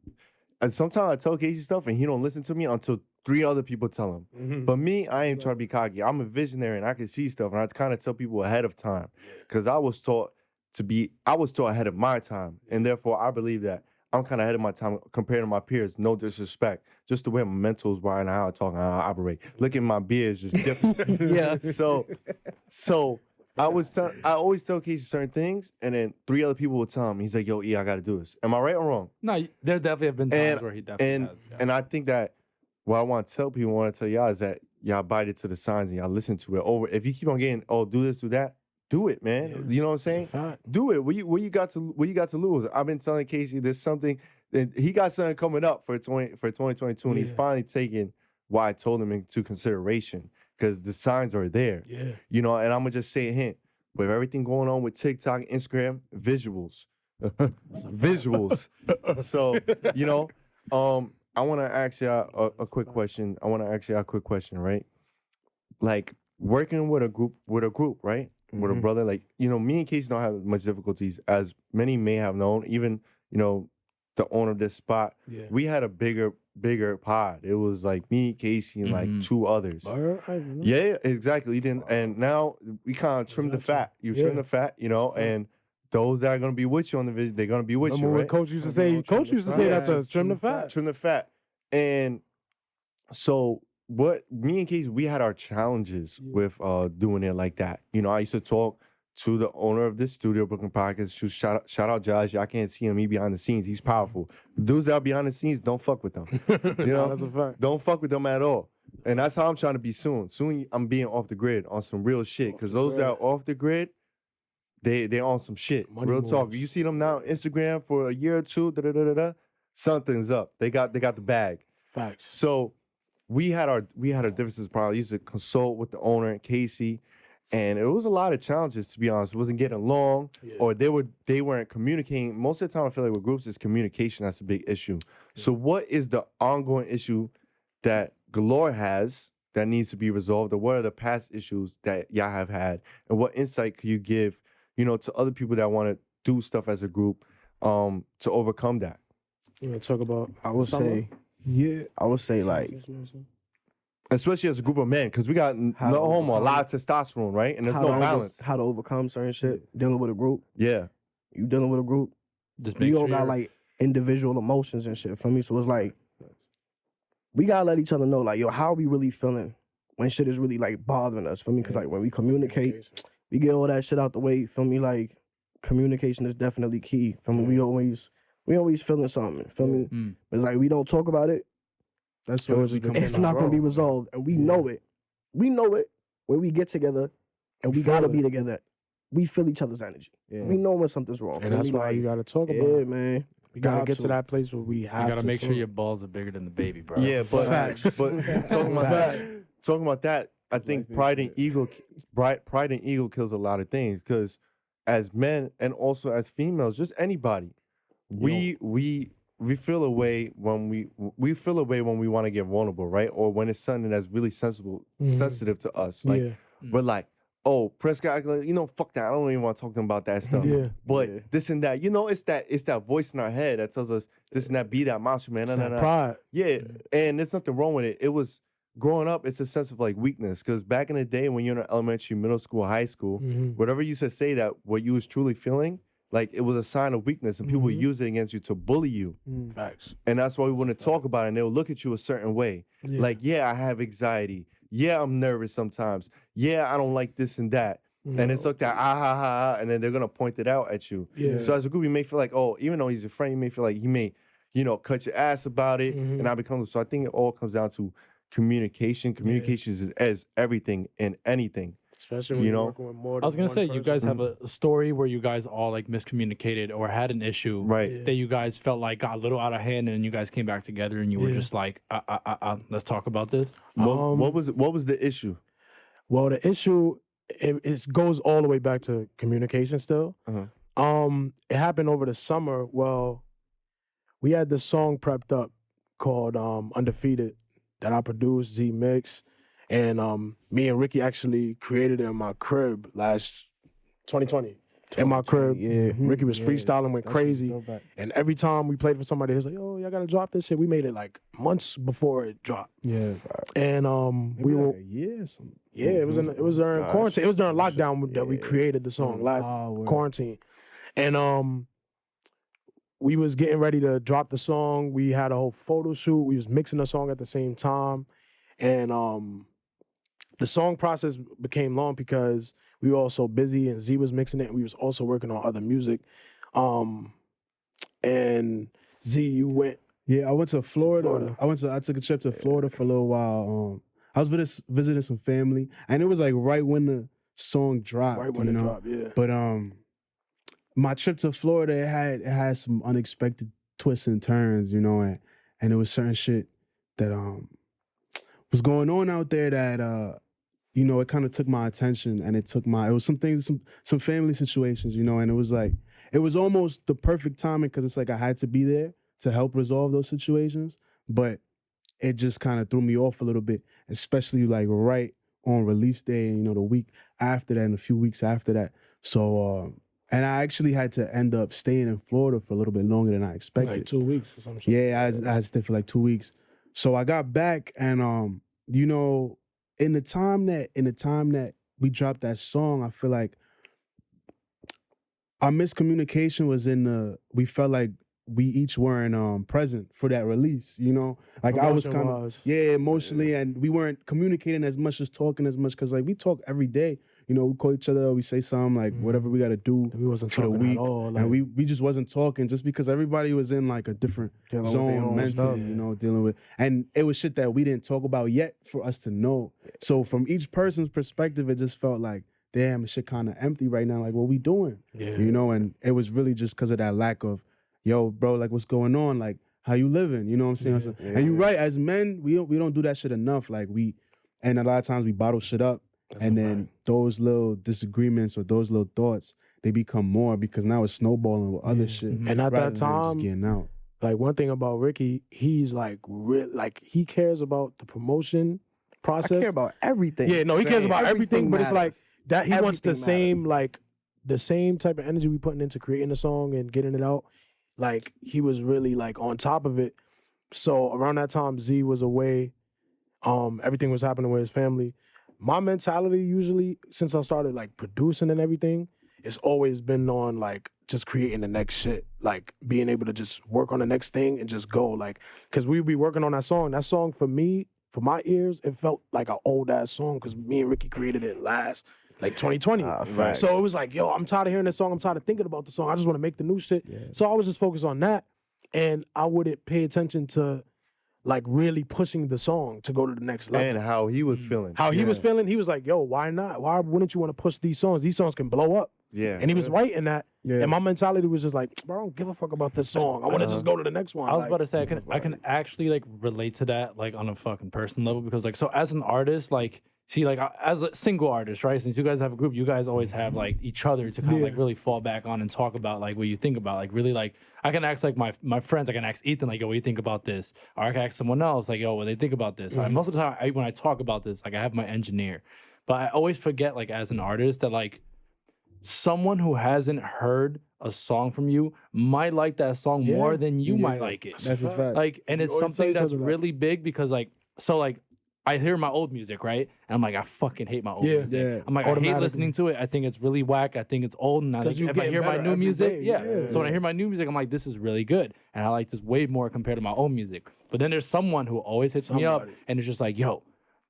and sometimes I tell Casey stuff and he don't listen to me until 3 other people tell him. But me, I ain't trying to be cocky. I'm a visionary and I can see stuff, and I kind of tell people ahead of time because I was taught ahead of my time, and therefore I believe that I'm kind of ahead of my time compared to my peers. No disrespect, just the way my mentals were and how I talk and how I operate. Look at my beard, is just different. Yeah. So I always tell Casey certain things, and then 3 other people will tell him. He's like, "Yo, E, I got to do this." Am I right or wrong? No, there definitely have been times where he definitely has. Yeah. And I think that what I want to tell people, want to tell y'all is that y'all bite it to the signs and y'all listen to it over. If you keep on getting, oh, do this, do that, do it, man. You know what I'm saying? Do it. What you got to lose? I've been telling Casey there's something that he got something coming up for 2022, and he's finally taking what I told him into consideration because the signs are there. Yeah. You know, and I'm gonna just say a hint. With everything going on with TikTok, Instagram, visuals. Visuals. So, you know, I want to ask y'all a quick question. Right? Like working with a group, right? With a brother, like, you know, me and Casey don't have much difficulties as many may have known. Even, you know, the owner of this spot, we had a bigger pod. It was like me, Casey, and like 2 others. Yeah, exactly. And now we kind of trim the fat. You trim the fat, you know, and those that are gonna be with you on the vision, they're gonna be with you, right? Coach used to say that to us, trim the fat. Trim the fat. And so what me and Casey, we had our challenges with doing it like that. You know, I used to talk to the owner of this studio, Brooklyn Podcast. Shout out Josh. Y'all can't see him. He behind the scenes. He's powerful. Dudes that are behind the scenes, don't fuck with them. You know, that's a fact. don't fuck with them at all. And that's how I'm trying to be soon. Soon I'm being off the grid on some real shit. Because those that are off the grid, they're on some shit. Money real talk. moves. You see them now on Instagram for a year or 2, something's up. They got the bag. Facts. So we had our differences. Probably used to consult with the owner, Casey, And it was a lot of challenges, to be honest. It wasn't getting along, or they weren't communicating. Most of the time, I feel like with groups, it's communication that's a big issue. So what is the ongoing issue that Galore has that needs to be resolved, or what are the past issues that y'all have had, and what insight could you give, to other people that want to do stuff as a group, to overcome that? You want to talk about? I would say like Especially as a group of men, because we got a lot of testosterone, right? And there's no balance. How to overcome certain shit. Dealing with a group. Yeah. You dealing with a group. Just We all got like individual emotions and shit for me. So it's like we gotta let each other know, like, yo, how we really feeling when shit is really like bothering us. For me, because like when we communicate, we get all that shit out the way. For me, like communication is definitely key. For me, we always feeling something. Feel me? It's like we don't talk about it. That's what It's not gonna be resolved, and we know it. We know it when we get together, and we gotta be together. We feel each other's energy. We know when something's wrong, and that's why you gotta talk about it. Man. We gotta get to that place where we have. You gotta to make talk. sure your balls are bigger than the baby, bro. Yeah, but talking about that, I think pride and ego kills a lot of things. Because as men and also as females, just anybody, we feel a way when we feel a way when we want to get vulnerable, right? Or when it's something that's really sensitive to us. Like we're like, oh, Prescott, fuck that. I don't even want to talk to them about that stuff. But this and that, it's that voice in our head that tells us this and that, be that macho man. Pride. Yeah, and there's nothing wrong with it. It was growing up, it's a sense of like weakness. Because back in the day when you're in elementary, middle school, high school, whatever you said, say that what you was truly feeling, like it was a sign of weakness, and people would use it against you to bully you. Facts. And that's why we wouldn't talk about it, and they'll look at you a certain way. Like, yeah, I have anxiety. Yeah, I'm nervous sometimes. Yeah, I don't like this and that. And it's like that, and then they're gonna point it out at you. So as a group, you may feel like, oh, even though he's your friend, you may feel like he may, cut your ass about it, and not become. So I think it all comes down to communication. Communication is everything in anything. Especially when you're working with more than I was gonna one say, person. you guys have a story where you guys all like miscommunicated or had an issue that you guys felt like got a little out of hand, and you guys came back together and you were just like, let's talk about this. What was the issue? Well, the issue it goes all the way back to communication still. It happened over the summer. Well, we had this song prepped up called Undefeated that I produced, Z Mix. And me and Ricky actually created it in my crib last 2020. In my crib, Ricky was freestyling, went crazy. And every time we played for somebody, he was like, "Oh, y'all gotta drop this shit." We made it like months before it dropped. And we were like a year or something. it was during quarantine. It was during lockdown that we created the song, quarantine. And we was getting ready to drop the song. We had a whole photo shoot. We was mixing the song at the same time. And the song process became long because we were all so busy, and Z was mixing it, and we was also working on other music. And Z, you went. Yeah, I went to Florida. I took a trip to Florida for a little while. I was visiting some family, and it was like right when the song dropped. Right when it dropped, yeah. But my trip to Florida, it had some unexpected twists and turns, and it was certain shit that was going on out there that it kind of took my attention, and it was some things, some family situations, and it was like, it was almost the perfect timing, because it's like I had to be there to help resolve those situations, but it just kind of threw me off a little bit, especially like right on release day, and the week after that and a few weeks after that. So and I actually had to end up staying in Florida for a little bit longer than I expected. Like 2 weeks or something. Yeah, I had to stay for like 2 weeks. So I got back, and in the time that we dropped that song, I feel like our miscommunication was we felt like we each weren't present for that release, Like I was kind of emotionally, and we weren't communicating as much as talking as much, because like we talk every day. We call each other, we say something like whatever we got to do we wasn't for the talking week, at all, like, and we just wasn't talking, just because everybody was in like a different zone mentally, dealing with, and it was shit that we didn't talk about yet for us to know. So from each person's perspective, it just felt like, damn, this shit kind of empty right now. Like, what we doing? And it was really just because of that lack of, yo, bro, like, what's going on? Like, how you living? You know what I'm saying? And you're right, as men, we don't do that shit enough. Like, and a lot of times we bottle shit up, and then those little disagreements or those little thoughts, they become more because now it's snowballing with other shit. And at rather that than just time, getting out. like one thing about Ricky, he's like like he cares about the promotion process. I care about everything. Yeah, no, he cares about everything, but it's like matters. that he wants the Everything same matters. like the same type of energy we putting into creating the song and getting it out. Like he was really like on top of it. So around that time, Z was away. Everything was happening with his family. My mentality usually, since I started like producing and everything, it's always been on like just creating the next shit, like being able to just work on the next thing and just go, like, cause we would be working on that song. That song for me, for my ears, it felt like an old ass song because me and Ricky created it last, like 2020. facts. So it was like, yo, I'm tired of hearing this song. I'm tired of thinking about the song. I just want to make the new shit. So I was just focused on that, and I wouldn't pay attention to like really pushing the song to go to the next level. And how he was feeling. How he was feeling, he was like, yo, why not? Why wouldn't you want to push these songs? These songs can blow up. Yeah. And he was right in that. Yeah. And my mentality was just like, bro, I don't give a fuck about this song. I want to just go to the next one. I was Like, about to say I can actually like relate to that like on a fucking person level because like so as an artist like see like as a single artist, right, since you guys have a group, you guys always have like each other to kind of like really fall back on and talk about like what you think about, like really like I can ask like my friends, I can ask Ethan like, yo, what do you think about this, or I can ask someone else like, yo, what do they think about this. Most of the time when I talk about this, like I have my engineer, but I always forget like as an artist that like someone who hasn't heard a song from you might like that song more than you might like it. That's a fact. Like, and it's always tell something each that's other that. really big because like, so like, I hear my old music, right? And I'm like, I fucking hate my old music. Yeah. I'm like, I hate Automatically. listening to it. I think it's really whack. I think it's old. And I, like, 'Cause you if I getting hear my better new every music, day. yeah. Yeah. So when I hear my new music, I'm like, this is really good. And I like this way more compared to my old music. But then there's someone who always hits me up and it's just like, yo,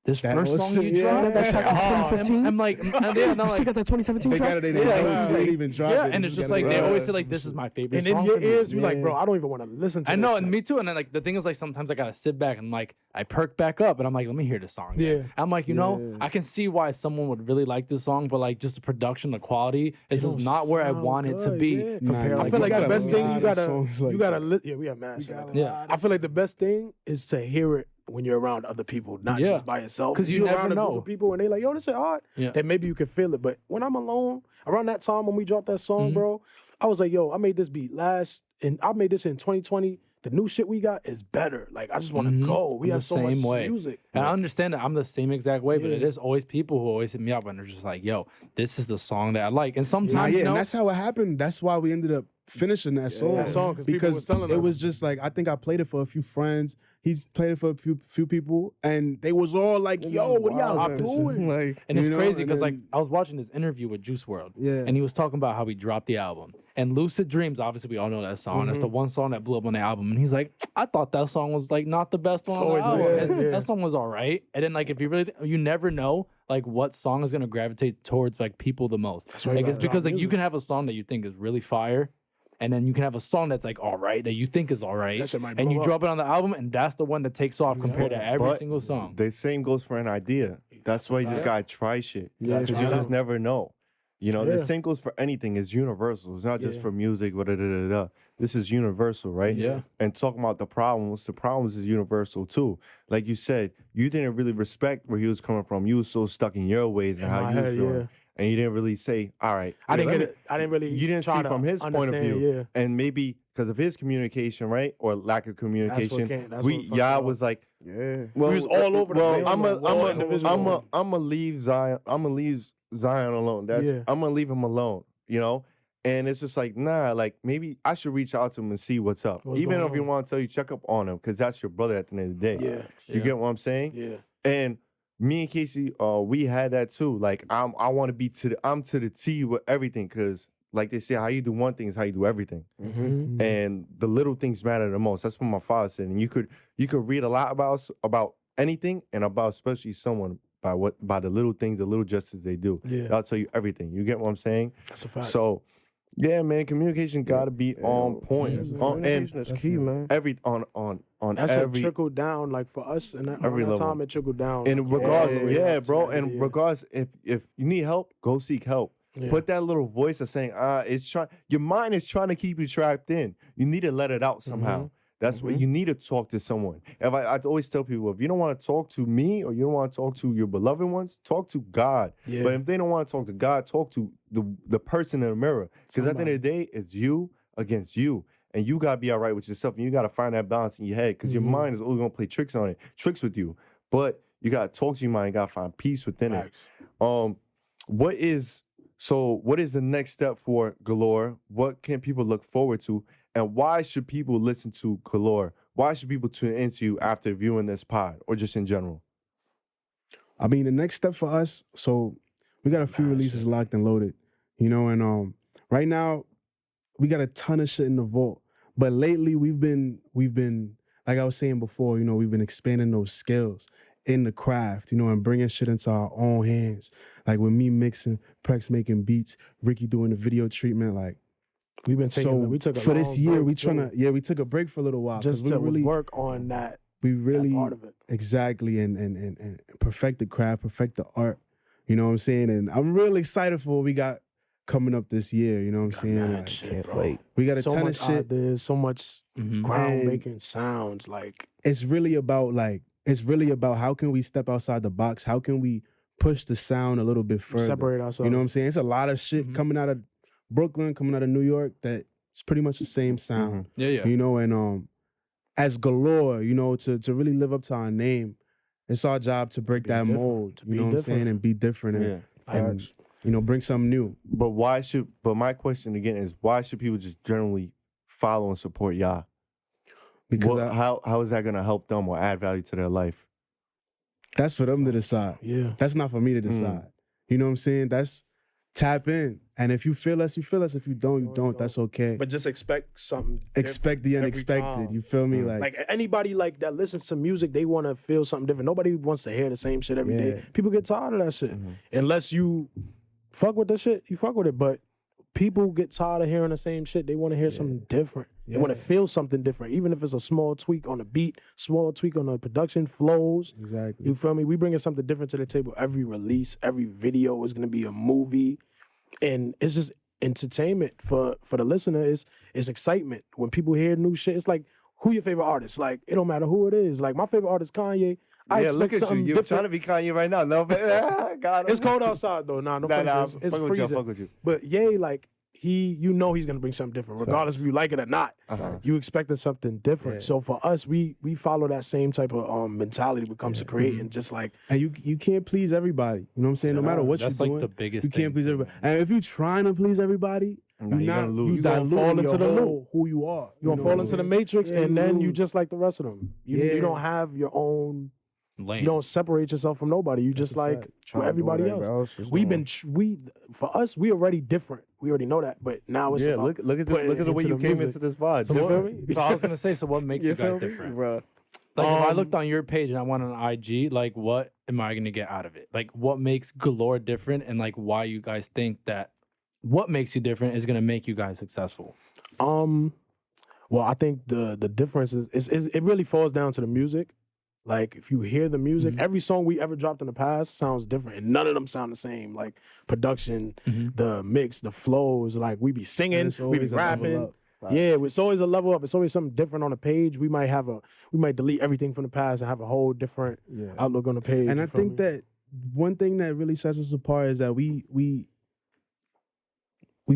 this That first old song shit, you yeah. dropped, That's like oh, 2015. I'm like, and I'm Still like, got that 2017 They track? got it. They didn't even drop it. yeah, They and it's just got like it they right. always say like, this is my favorite and song. in your for me. ears, you're like, Yeah. bro, I don't even want to listen to I this know, shit. and me too. And then like the thing is like sometimes I gotta sit back and like I perk back up and I'm like, let me hear this song. again. Yeah. I'm like, you know, Yeah. I can see why someone would really like this song, but like just the production, the quality, this is don't not where I sound want it to good, be. yeah. Compared, Nah, I like, feel we like got the a best thing lot you of gotta, songs like you gotta, that. yeah, we got mad shit. Yeah. I feel like the best thing is to hear it when you're around other people, not Yeah. just by yourself. 'Cause If you you're never around a know. group of people and they like, yo, this shit hard. Yeah. Then maybe you can feel it. But when I'm alone, around that time when we dropped that song, Mm-hmm. bro, I was like, yo, I made this beat last, and I made this in 2020. The new shit we got is better. Like, I just want to go. We I'm have the so much same way. music. And I understand that I'm the same exact way, but Yeah. there's always people who always hit me up and they're just like, yo, this is the song that I like. And Nah, sometimes, yeah, you know, and that's how it happened. That's why we ended up finishing that song. That song, 'cause people because was telling it us. was just like I think I played it for a few friends. He's played it for a few people, and they was all like, "Yo, what are y'all Wow. doing?" Like, and it's you know, crazy and because like then- I was watching this interview with Juice World, Yeah. and he was talking about how he dropped the album. And Lucid Dreams, obviously we all know that song. That's the one song that blew up on the album. And he's like, I thought that song was like not the best one on the always album. like that, And yeah. that song was all right. And then like if you really, you never know like what song is gonna gravitate towards like people the most. why you Like gotta it's because drop like you music. can have a song that you think is really fire. And then you can have a song that's like all right that you think is all right, That shit might and you blow up. drop it on the album, and that's the one that takes off compared to every But single song. The same goes for an idea. That's why you just gotta try shit. Yeah, Because try you it just out. never know. You know, Yeah. the same goes for anything. It's universal. It's not just Yeah. for music. Da. This is universal, right? Yeah. And talking about the problems is universal too. Like you said, you didn't really respect where he was coming from. You was so stuck in your ways and In how my you head, feeling. yeah. And you didn't really say, all right. I didn't let get me- it. I didn't really. You didn't try see to from his point of understand, view. Yeah. And maybe because of his communication, right? Or lack of communication. that's we what fucked y'all up. was like, Yeah. well, was all over the well, place. I'm All individual. gonna leave Zion. I'm gonna leave Zion alone. That's Yeah. I'm gonna leave him alone. You know, and it's just like nah. Like maybe I should reach out to him and see what's up. What's Even going if he on? want to tell you, check up on him because that's your brother at the end of the day. Yeah. You get what I'm saying? Yeah. And me and Casey, we had that too. Like I want to be I'm to the T with everything because. Like they say, how you do one thing is how you do everything, and the little things matter the most. That's what my father said. And you could read a lot about anything, and about especially someone by the little things, the little justice they do. Yeah. That'll tell you everything. You get what I'm saying? That's a fact. So, yeah, man, communication got to be on point. Yeah, On, and communication is key, man. every on That's every a trickle down, like for us, and that, every around that level. time it trickled down. in regards, yeah, bro. And And regardless, if you need help, go seek help. Yeah. Put that little voice of saying, it's trying. Your mind is trying to keep you trapped in. You need to let it out somehow. That's what you need to talk to someone. I always tell people, if you don't want to talk to me or you don't want to talk to your beloved ones, talk to God. Yeah. But if they don't want to talk to God, talk to the person in the mirror. Because at the end of the day, it's you against you. And you gotta be all right with yourself. And you gotta find that balance in your head. Because your mind is always gonna play tricks with you. But you gotta talk to your mind, you gotta find peace within it. What is the next step for Galore? What can people look forward to? And why should people listen to Galore? Why should people tune into you after viewing this pod or just in general? I mean, the next step for us, so we got a few releases locked and loaded, you know, and right now we got a ton of shit in the vault. But lately we've been, like I was saying before, you know, we've been expanding those skills in the craft, you know, and bringing shit into our own hands. Like with me mixing, Prex making beats, Ricky doing the video treatment, like. We've been taking. We took a for long this year. break, We took a break for a little while just we to really work on that. We really part of it. Exactly and perfect the craft, perfect the art. You know what I'm saying? And I'm really excited for what we got coming up this year. You know what I'm saying? Like, Can't wait. we got a So ton of much shit. ideas, so much And groundbreaking sounds. Like it's really about how can we step outside the box? How can we push the sound a little bit further? separate ourselves. You know what I'm saying? It's a lot of shit coming out of Brooklyn, coming out of New York that it's pretty much the same sound. Yeah. You know, and as Galore, you know, to really live up to our name, it's our job to break be that different, mold. to You be know what I'm different. saying? And be different and you know, bring something new. But my question again is, why should people just generally follow and support y'all? Because how is that gonna help them or add value to their life? that's for them to decide. Yeah. That's not for me to decide. You know what I'm saying? That's tap in. And if you feel us, you feel us. If you don't, you don't. That's okay. But just expect something. Expect the every unexpected. time. You feel me? Like anybody like that listens to music, they want to feel something different. Nobody wants to hear the same shit every day. People get tired of that shit. Unless you fuck with the shit, you fuck with it. But people get tired of hearing the same shit. They want to hear something different. They want to feel something different, even if it's a small tweak on the beat, small tweak on the production flows. Exactly. You feel me? We bringing something different to the table. Every release, every video is gonna be a movie, and it's just entertainment for the listener. It's excitement when people hear new shit. It's like, who your favorite artist? Like, it don't matter who it is. Like, my favorite artist Kanye. I Yeah, expect look at you. something You're different. trying to be Kanye right now. No, but It's cold outside though. Nah, no funny. It's fuck with you, freezing. fuck with you. But Ye, like, you know he's gonna bring something different, regardless if you like it or not. You expecting something different. So for us, we follow that same type of mentality when it comes to creating. Just like, And you can't please everybody. You know what I'm saying? No matter what you're That's like doing, the biggest you can't thing, please too, everybody. man. And if you're trying to please everybody, Nah, you're gonna lose. you You gonna dilute fall into the whole who you are. you gonna know fall what I'm into the saying? matrix, Yeah, and then you lose. just like the rest of them. You don't have your own. Lane. You don't separate yourself from nobody. You just a like fact. for everybody else. We've been for us. We already different. We already know that. But now it's Yeah, about look at putting the way into you the came music. into this pod. You feel me? So I was gonna say, so what makes you feel guys me? different? bro. Like if I looked on your page and I went on IG, like what am I gonna get out of it? Like what makes Galore different, and like why you guys think that what makes you different is gonna make you guys successful? Well, I think the difference is it really falls down to the music. Like if you hear the music, every song we ever dropped in the past sounds different, and none of them sound the same. Like production, the mix, the flows. Like we be singing, it's we be always a level rapping. up. Yeah, it's always a level up. It's always something different on the page. We might delete everything from the past and have a whole different outlook on the page. And you I feel think me? that one thing that really sets us apart is that we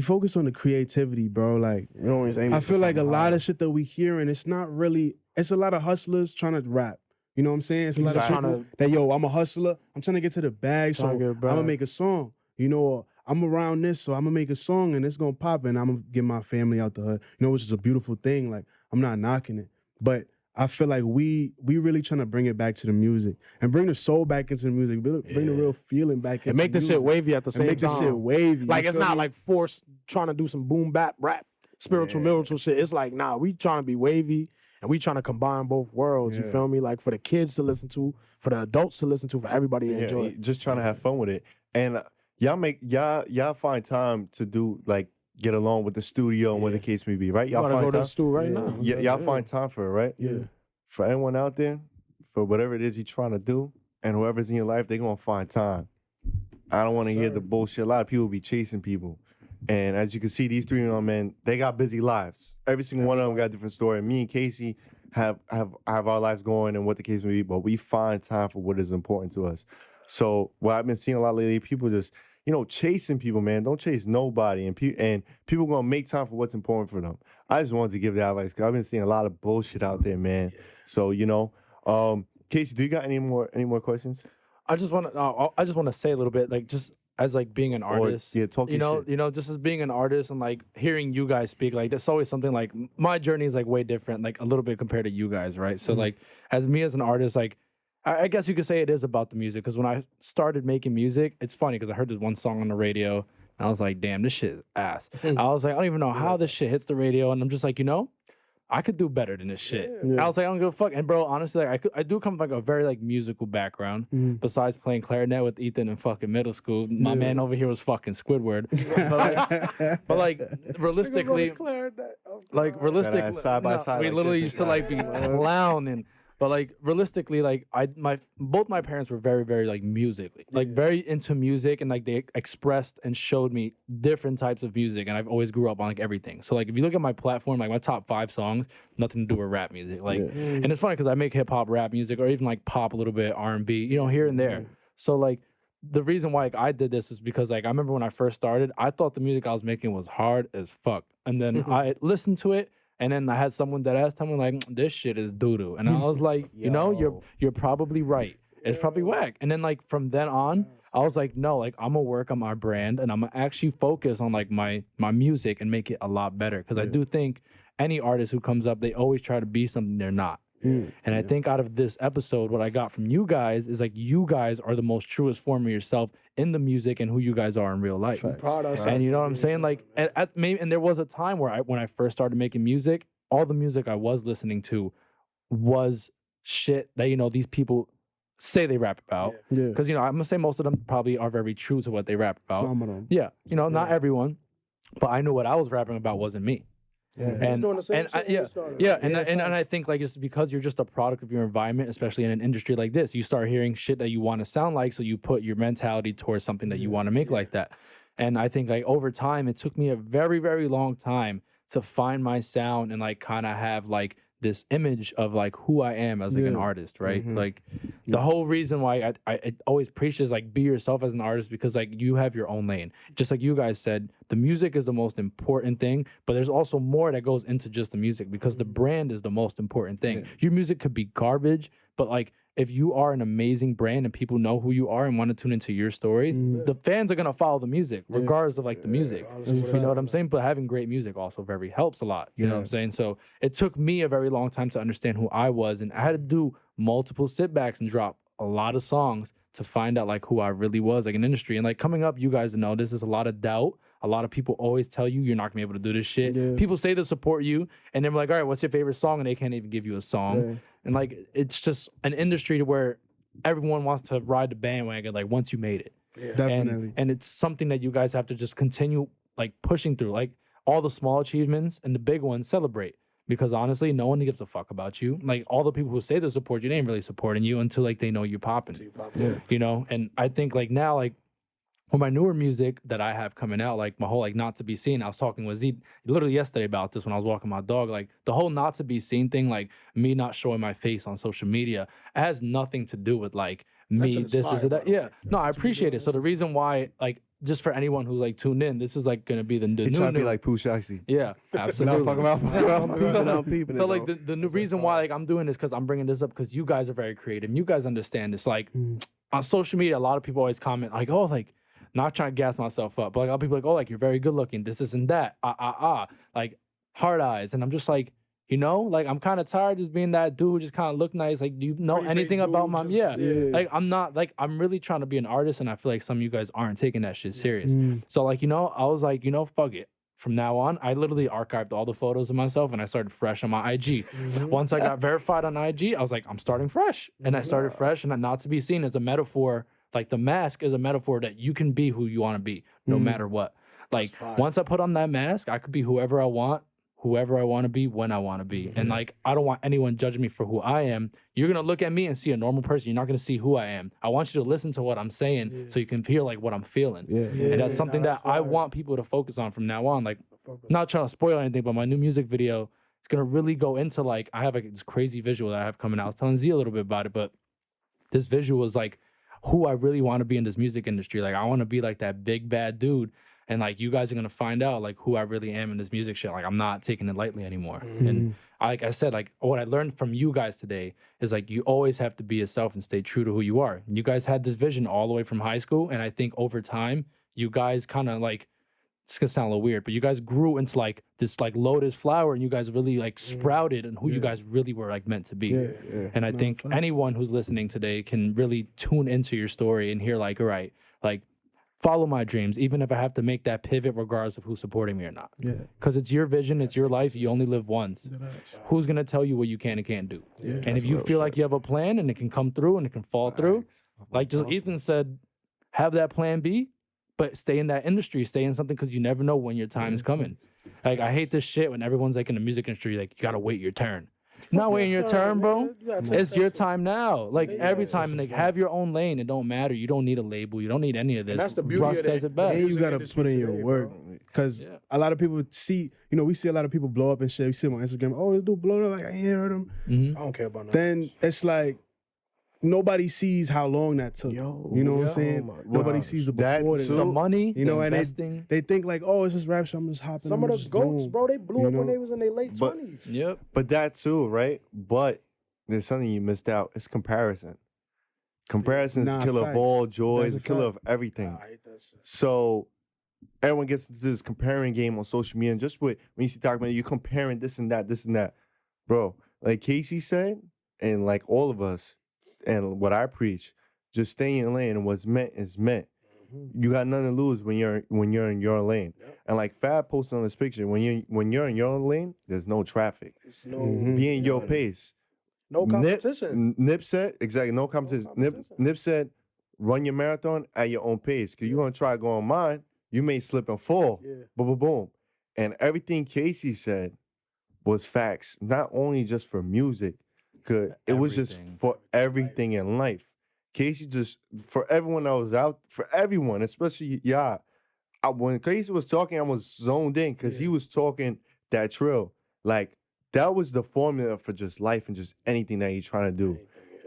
focus on the creativity, bro. Like You always aim I for feel like a something lot higher. of shit that we hearing, it's not really. It's a lot of hustlers trying to rap. You know what I'm saying? It's a lot of Trying people to- that I'm a hustler. I'm trying to get to the bag, so Trying to get a I'm gonna bag. make a song. You know, or I'm around this, so I'm gonna make a song and it's gonna pop, and I'm gonna get my family out the hood. You know, which is a beautiful thing. Like I'm not knocking it, but I feel like we really trying to bring it back to the music and bring the soul back into the music, bring the real feeling back into and make the this shit music. wavy at the And same make time. this shit wavy. Like you it's feel not me? like forced trying to do some boom bap rap, spiritual shit. It's like, nah, we trying to be wavy and we trying to combine both worlds. You feel me? Like for the kids to listen to, for the adults to listen to, for everybody to enjoy. Yeah, just trying to have fun with it. And y'all find time to do like get along with the studio and what the case may be, right? Y'all Gotta find go to time. the stool right now. Y'all find time for it, right? Yeah. For anyone out there, for whatever it is you're trying to do, and whoever's in your life, they're gonna find time. I don't want to hear the bullshit. A lot of people be chasing people. And as you can see, these three young men, they got busy lives. Every single one of them got a different story. Me and Casey, have our lives going and what the case may be, but we find time for what is important to us. So what I've been seeing a lot lately, people just, chasing people, man. Don't chase nobody. And people gonna make time for what's important for them. I just wanted to give that advice because I've been seeing a lot of bullshit out there, man. So, Casey, do you got any more questions? I just want to say a little bit, like, just as like being an artist, talk your shit. just as being an artist and like hearing you guys speak, like that's always something like my journey is like way different, like a little bit compared to you guys, right? So like as me as an artist, like I guess you could say it is about the music because when I started making music, it's funny because I heard this one song on the radio and I was like, damn, this shit is ass. I was like, I don't even know how this shit hits the radio, and I'm just like, I could do better than this shit. I was like, I don't give a fuck. And bro, honestly, like I do come from like a very like musical background. Besides playing clarinet with Ethan in fucking middle school, my man over here was fucking Squidward. but like realistically, side by side, we like literally this used to like be clowning. But like realistically, like both my parents were very, very like musically, like very into music, and like they expressed and showed me different types of music, and I've always grew up on like everything. So like if you look at my platform, like my top 5 songs, nothing to do with rap music. Like, and it's funny because I make hip hop, rap music, or even like pop a little bit, R&B, here and there. So like the reason why like, I did this is because like I remember when I first started, I thought the music I was making was hard as fuck, and then I listened to it. And then I had someone that asked me like, this shit is doo-doo. And I was like, you're probably right. It's probably whack. And then like from then on, I was like, no, like I'm gonna work on my brand and I'm gonna actually focus on like my music and make it a lot better. Cause I do think any artist who comes up, they always try to be something they're not. And I think out of this episode, what I got from you guys is like you guys are the most truest form of yourself in the music and who you guys are in real life. And you know what I'm saying? Like, and there was a time where when I first started making music, all the music I was listening to was shit that these people say they rap about. Because I'm gonna say most of them probably are very true to what they rap about. Some of them. Yeah, not everyone, but I knew what I was rapping about wasn't me. And I think like it's because you're just a product of your environment, especially in an industry like this. You start hearing shit that you want to sound like, so you put your mentality towards something that you want to make like that. And I think like over time, it took me a very, very long time to find my sound and like kind of have like this image of like who I am as like an artist, right? Like the whole reason why I always preach is like be yourself as an artist, because like you have your own lane. Just like you guys said, the music is the most important thing, but there's also more that goes into just the music, because the brand is the most important thing. Your music could be garbage, but like if you are an amazing brand and people know who you are and want to tune into your story, the fans are gonna follow the music regardless of like the music. You know what I'm saying? But having great music also very helps a lot. You know what I'm saying? So it took me a very long time to understand who I was, and I had to do multiple sitbacks and drop a lot of songs to find out like who I really was like in industry. And like coming up, you guys know this is a lot of doubt. A lot of people always tell you you're not gonna be able to do this shit. People say they support you, and they're like, all right, what's your favorite song? And they can't even give you a song. And like, it's just an industry to where everyone wants to ride the bandwagon like once you made it. Definitely. And it's something that you guys have to just continue like pushing through. Like all the small achievements and the big ones, celebrate. Because honestly, no one gives a fuck about you. Like all the people who say they support you, they ain't really supporting you until like they know you're popping. And I think like now, like with my newer music that I have coming out, like my whole like not to be seen, I was talking with Z literally yesterday about this when I was walking my dog. Like the whole not to be seen thing, like me not showing my face on social media, it has nothing to do with like me, this is that. Yeah. No, I appreciate it. So the reason why, like, just for anyone who like tuned in, this is like gonna be the new. He's trying to be like Pooh Shiesty. Yeah, absolutely. So like the new reason why like I'm doing this, because I'm bringing this up because you guys are very creative. You guys understand this. Like on social media, a lot of people always comment like, oh, like, not trying to gas myself up, but like a lot of people like, oh, like you're very good looking. This isn't that. Like hard eyes, and I'm just like, like I'm kind of tired just being that dude who just kind of look nice. Like, do you know anything about my Like I'm not like, I'm really trying to be an artist, and I feel like some of you guys aren't taking that shit serious. So like, I was like, fuck it. From now on, I literally archived all the photos of myself and I started fresh on my IG. Once I got verified on IG, I was like, I'm starting fresh. And I started fresh, and not to be seen as a metaphor. Like the mask is a metaphor that you can be who you want to be, no matter what. Like once I put on that mask, I could be whoever I want to be, when I want to be. And like, I don't want anyone judging me for who I am. You're going to look at me and see a normal person. You're not going to see who I am. I want you to listen to what I'm saying so you can feel like what I'm feeling. And that's something that I want people to focus on from now on. Like, not trying to spoil anything, but my new music video it's gonna really go into like I have like this crazy visual that I have coming out. I was telling Z a little bit about it, but this visual is like who I really want to be in this music industry. Like I want to be like that big bad dude. And like you guys are gonna find out like who I really am in this music shit. Like I'm not taking it lightly anymore. And like I said, like what I learned from you guys today is like you always have to be yourself and stay true to who you are. You guys had this vision all the way from high school, and I think over time you guys kind of like, it's gonna sound a little weird, but you guys grew into like this like lotus flower, and you guys really like sprouted and who you guys really were like meant to be. And I think anyone who's listening today can really tune into your story and hear like, all right, like follow my dreams, even if I have to make that pivot regardless of who's supporting me or not. Because it's your vision, it's your life, you only live once. Who's gonna tell you what you can and can't do? And if you feel like you have a plan and it can come through and it can fall through, like just Ethan said, have that plan B, but stay in that industry, stay in something, because you never know when your time is coming. Like I hate this shit when everyone's like in the music industry, like you gotta wait your turn. Not waiting your turn, bro. It's your time now. Like every time, like have your own lane. It don't matter. You don't need a label. You don't need any of this. And that's the beauty Russ of says it best. And you gotta put in your work, because a lot of people see, we see a lot of people blow up and shit. We see them on Instagram. Oh, this dude blow up. Like I ain't heard him. I don't care about nothing. Then it's like nobody sees how long that took. You know what I'm saying? Nobody sees it before. The money, and investing. they think like, oh, it's just rap shit. I'm just hopping. Some of I'm the just goats, boom. bro, they blew up when they was in their late 20s. Yep. But that too, right? But there's something you missed out. It's comparison. Comparison is the killer of facts. all joys, That's the a killer fact. of everything. I hate that shit. So everyone gets into this comparing game on social media, and just when you see documentary, you're comparing this and that, bro. Like Casey said, and like all of us, and what I preach, just stay in your lane, and what's meant is meant. You got nothing to lose when you're in your lane. And like Fab posted on this picture, when you're in your lane, there's no traffic. It's no Be in your pace. no competition. Nip said, exactly, no competition. Nip said, run your marathon at your own pace. Because you're going to try to go on mine, you may slip and fall. Boom, boom, boom. And everything Casey said was facts, not only just for music, because it was just for everything in life. Casey just, for everyone that was out, for everyone, especially when Casey was talking, I was zoned in because he was talking that trill. Like, that was the formula for just life and just anything that you're trying to do.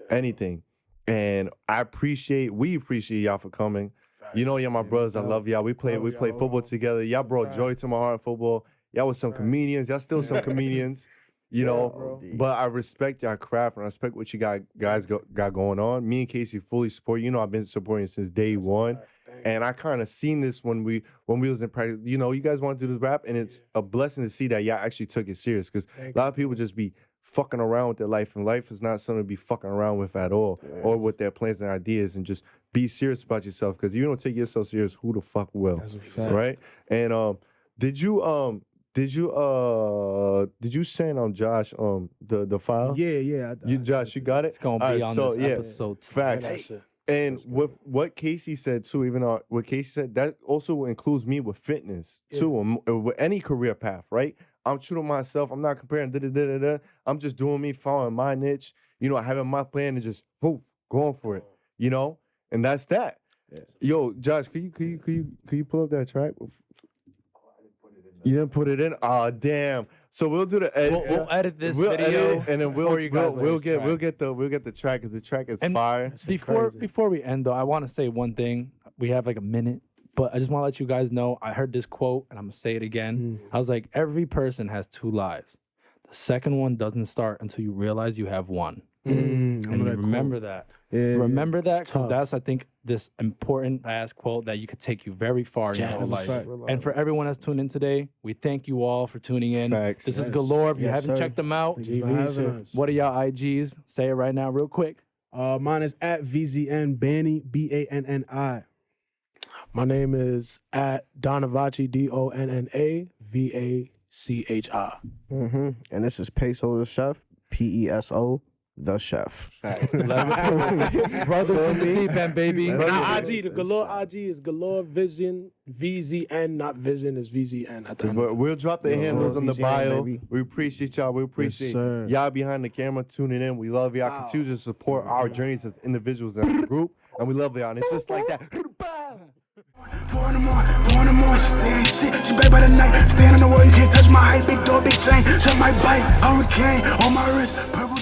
Anything. And we appreciate y'all for coming. Y'all my brothers. I love y'all. We played football together. Y'all brought joy to my heart in football. Y'all was some comedians. Y'all still some comedians. But I respect y'all craft and I respect what you guys got going on. Me and Casey fully support. I've been supporting since day one. And I kind of seen this when we was in practice. You guys want to do this rap, and it's a blessing to see that y'all actually took it serious. Because a lot of people just be fucking around with their life, and life is not something to be fucking around with at all, or with their plans and ideas. And just be serious about yourself. Because if you don't take yourself serious, who the fuck will? That's a fact. Right? And did you send Josh the file? Yeah. Josh, you got it? It's gonna be on this episode. Facts. And with what Casey said too, even what Casey said, that also includes me with fitness too, with any career path, right? I'm true to myself. I'm not comparing. I'm just doing me, following my niche. Having my plan and just going for it. And that's that. Yes. Yo, Josh, could you pull up that track? You didn't put it in. Oh, damn. So we'll do the edit. We'll edit this video, and then we'll get the track, because the track is fire. Before we end though, I want to say one thing. We have like a minute, but I just want to let you guys know. I heard this quote, and I'm gonna say it again. I was like, every person has two lives. The second one doesn't start until you realize you have one. And you remember that. Remember that, because that's, I think, this important ass quote that you could take you very far in your whole life. And for everyone that's tuned in today, we thank you all for tuning in. Facts. This is Galore. If you haven't checked them out, what are y'all IGs? Say it right now, real quick. Mine is at VZN Banny, BANNI. My name is at Donavachi, DONNAVACHI. And this is Peso the Chef, PESO the Chef. Brothers in deep end, baby. Now IG, the Galore IG is Galore Vision, VZN, not Vision, is VZN at the end. But we'll drop the handles in the VZN, bio. baby. We appreciate y'all. We appreciate sir. y'all behind the camera tuning in. We love y'all. Continue to support our journeys as individuals and as a group. And we love y'all. And it's just like that. 4 in the morning, she saying shit, she back by the night. Stand on the wall, you can't touch my height. Big door, big chain, shut my bite. Hurricane on my wrist, purple.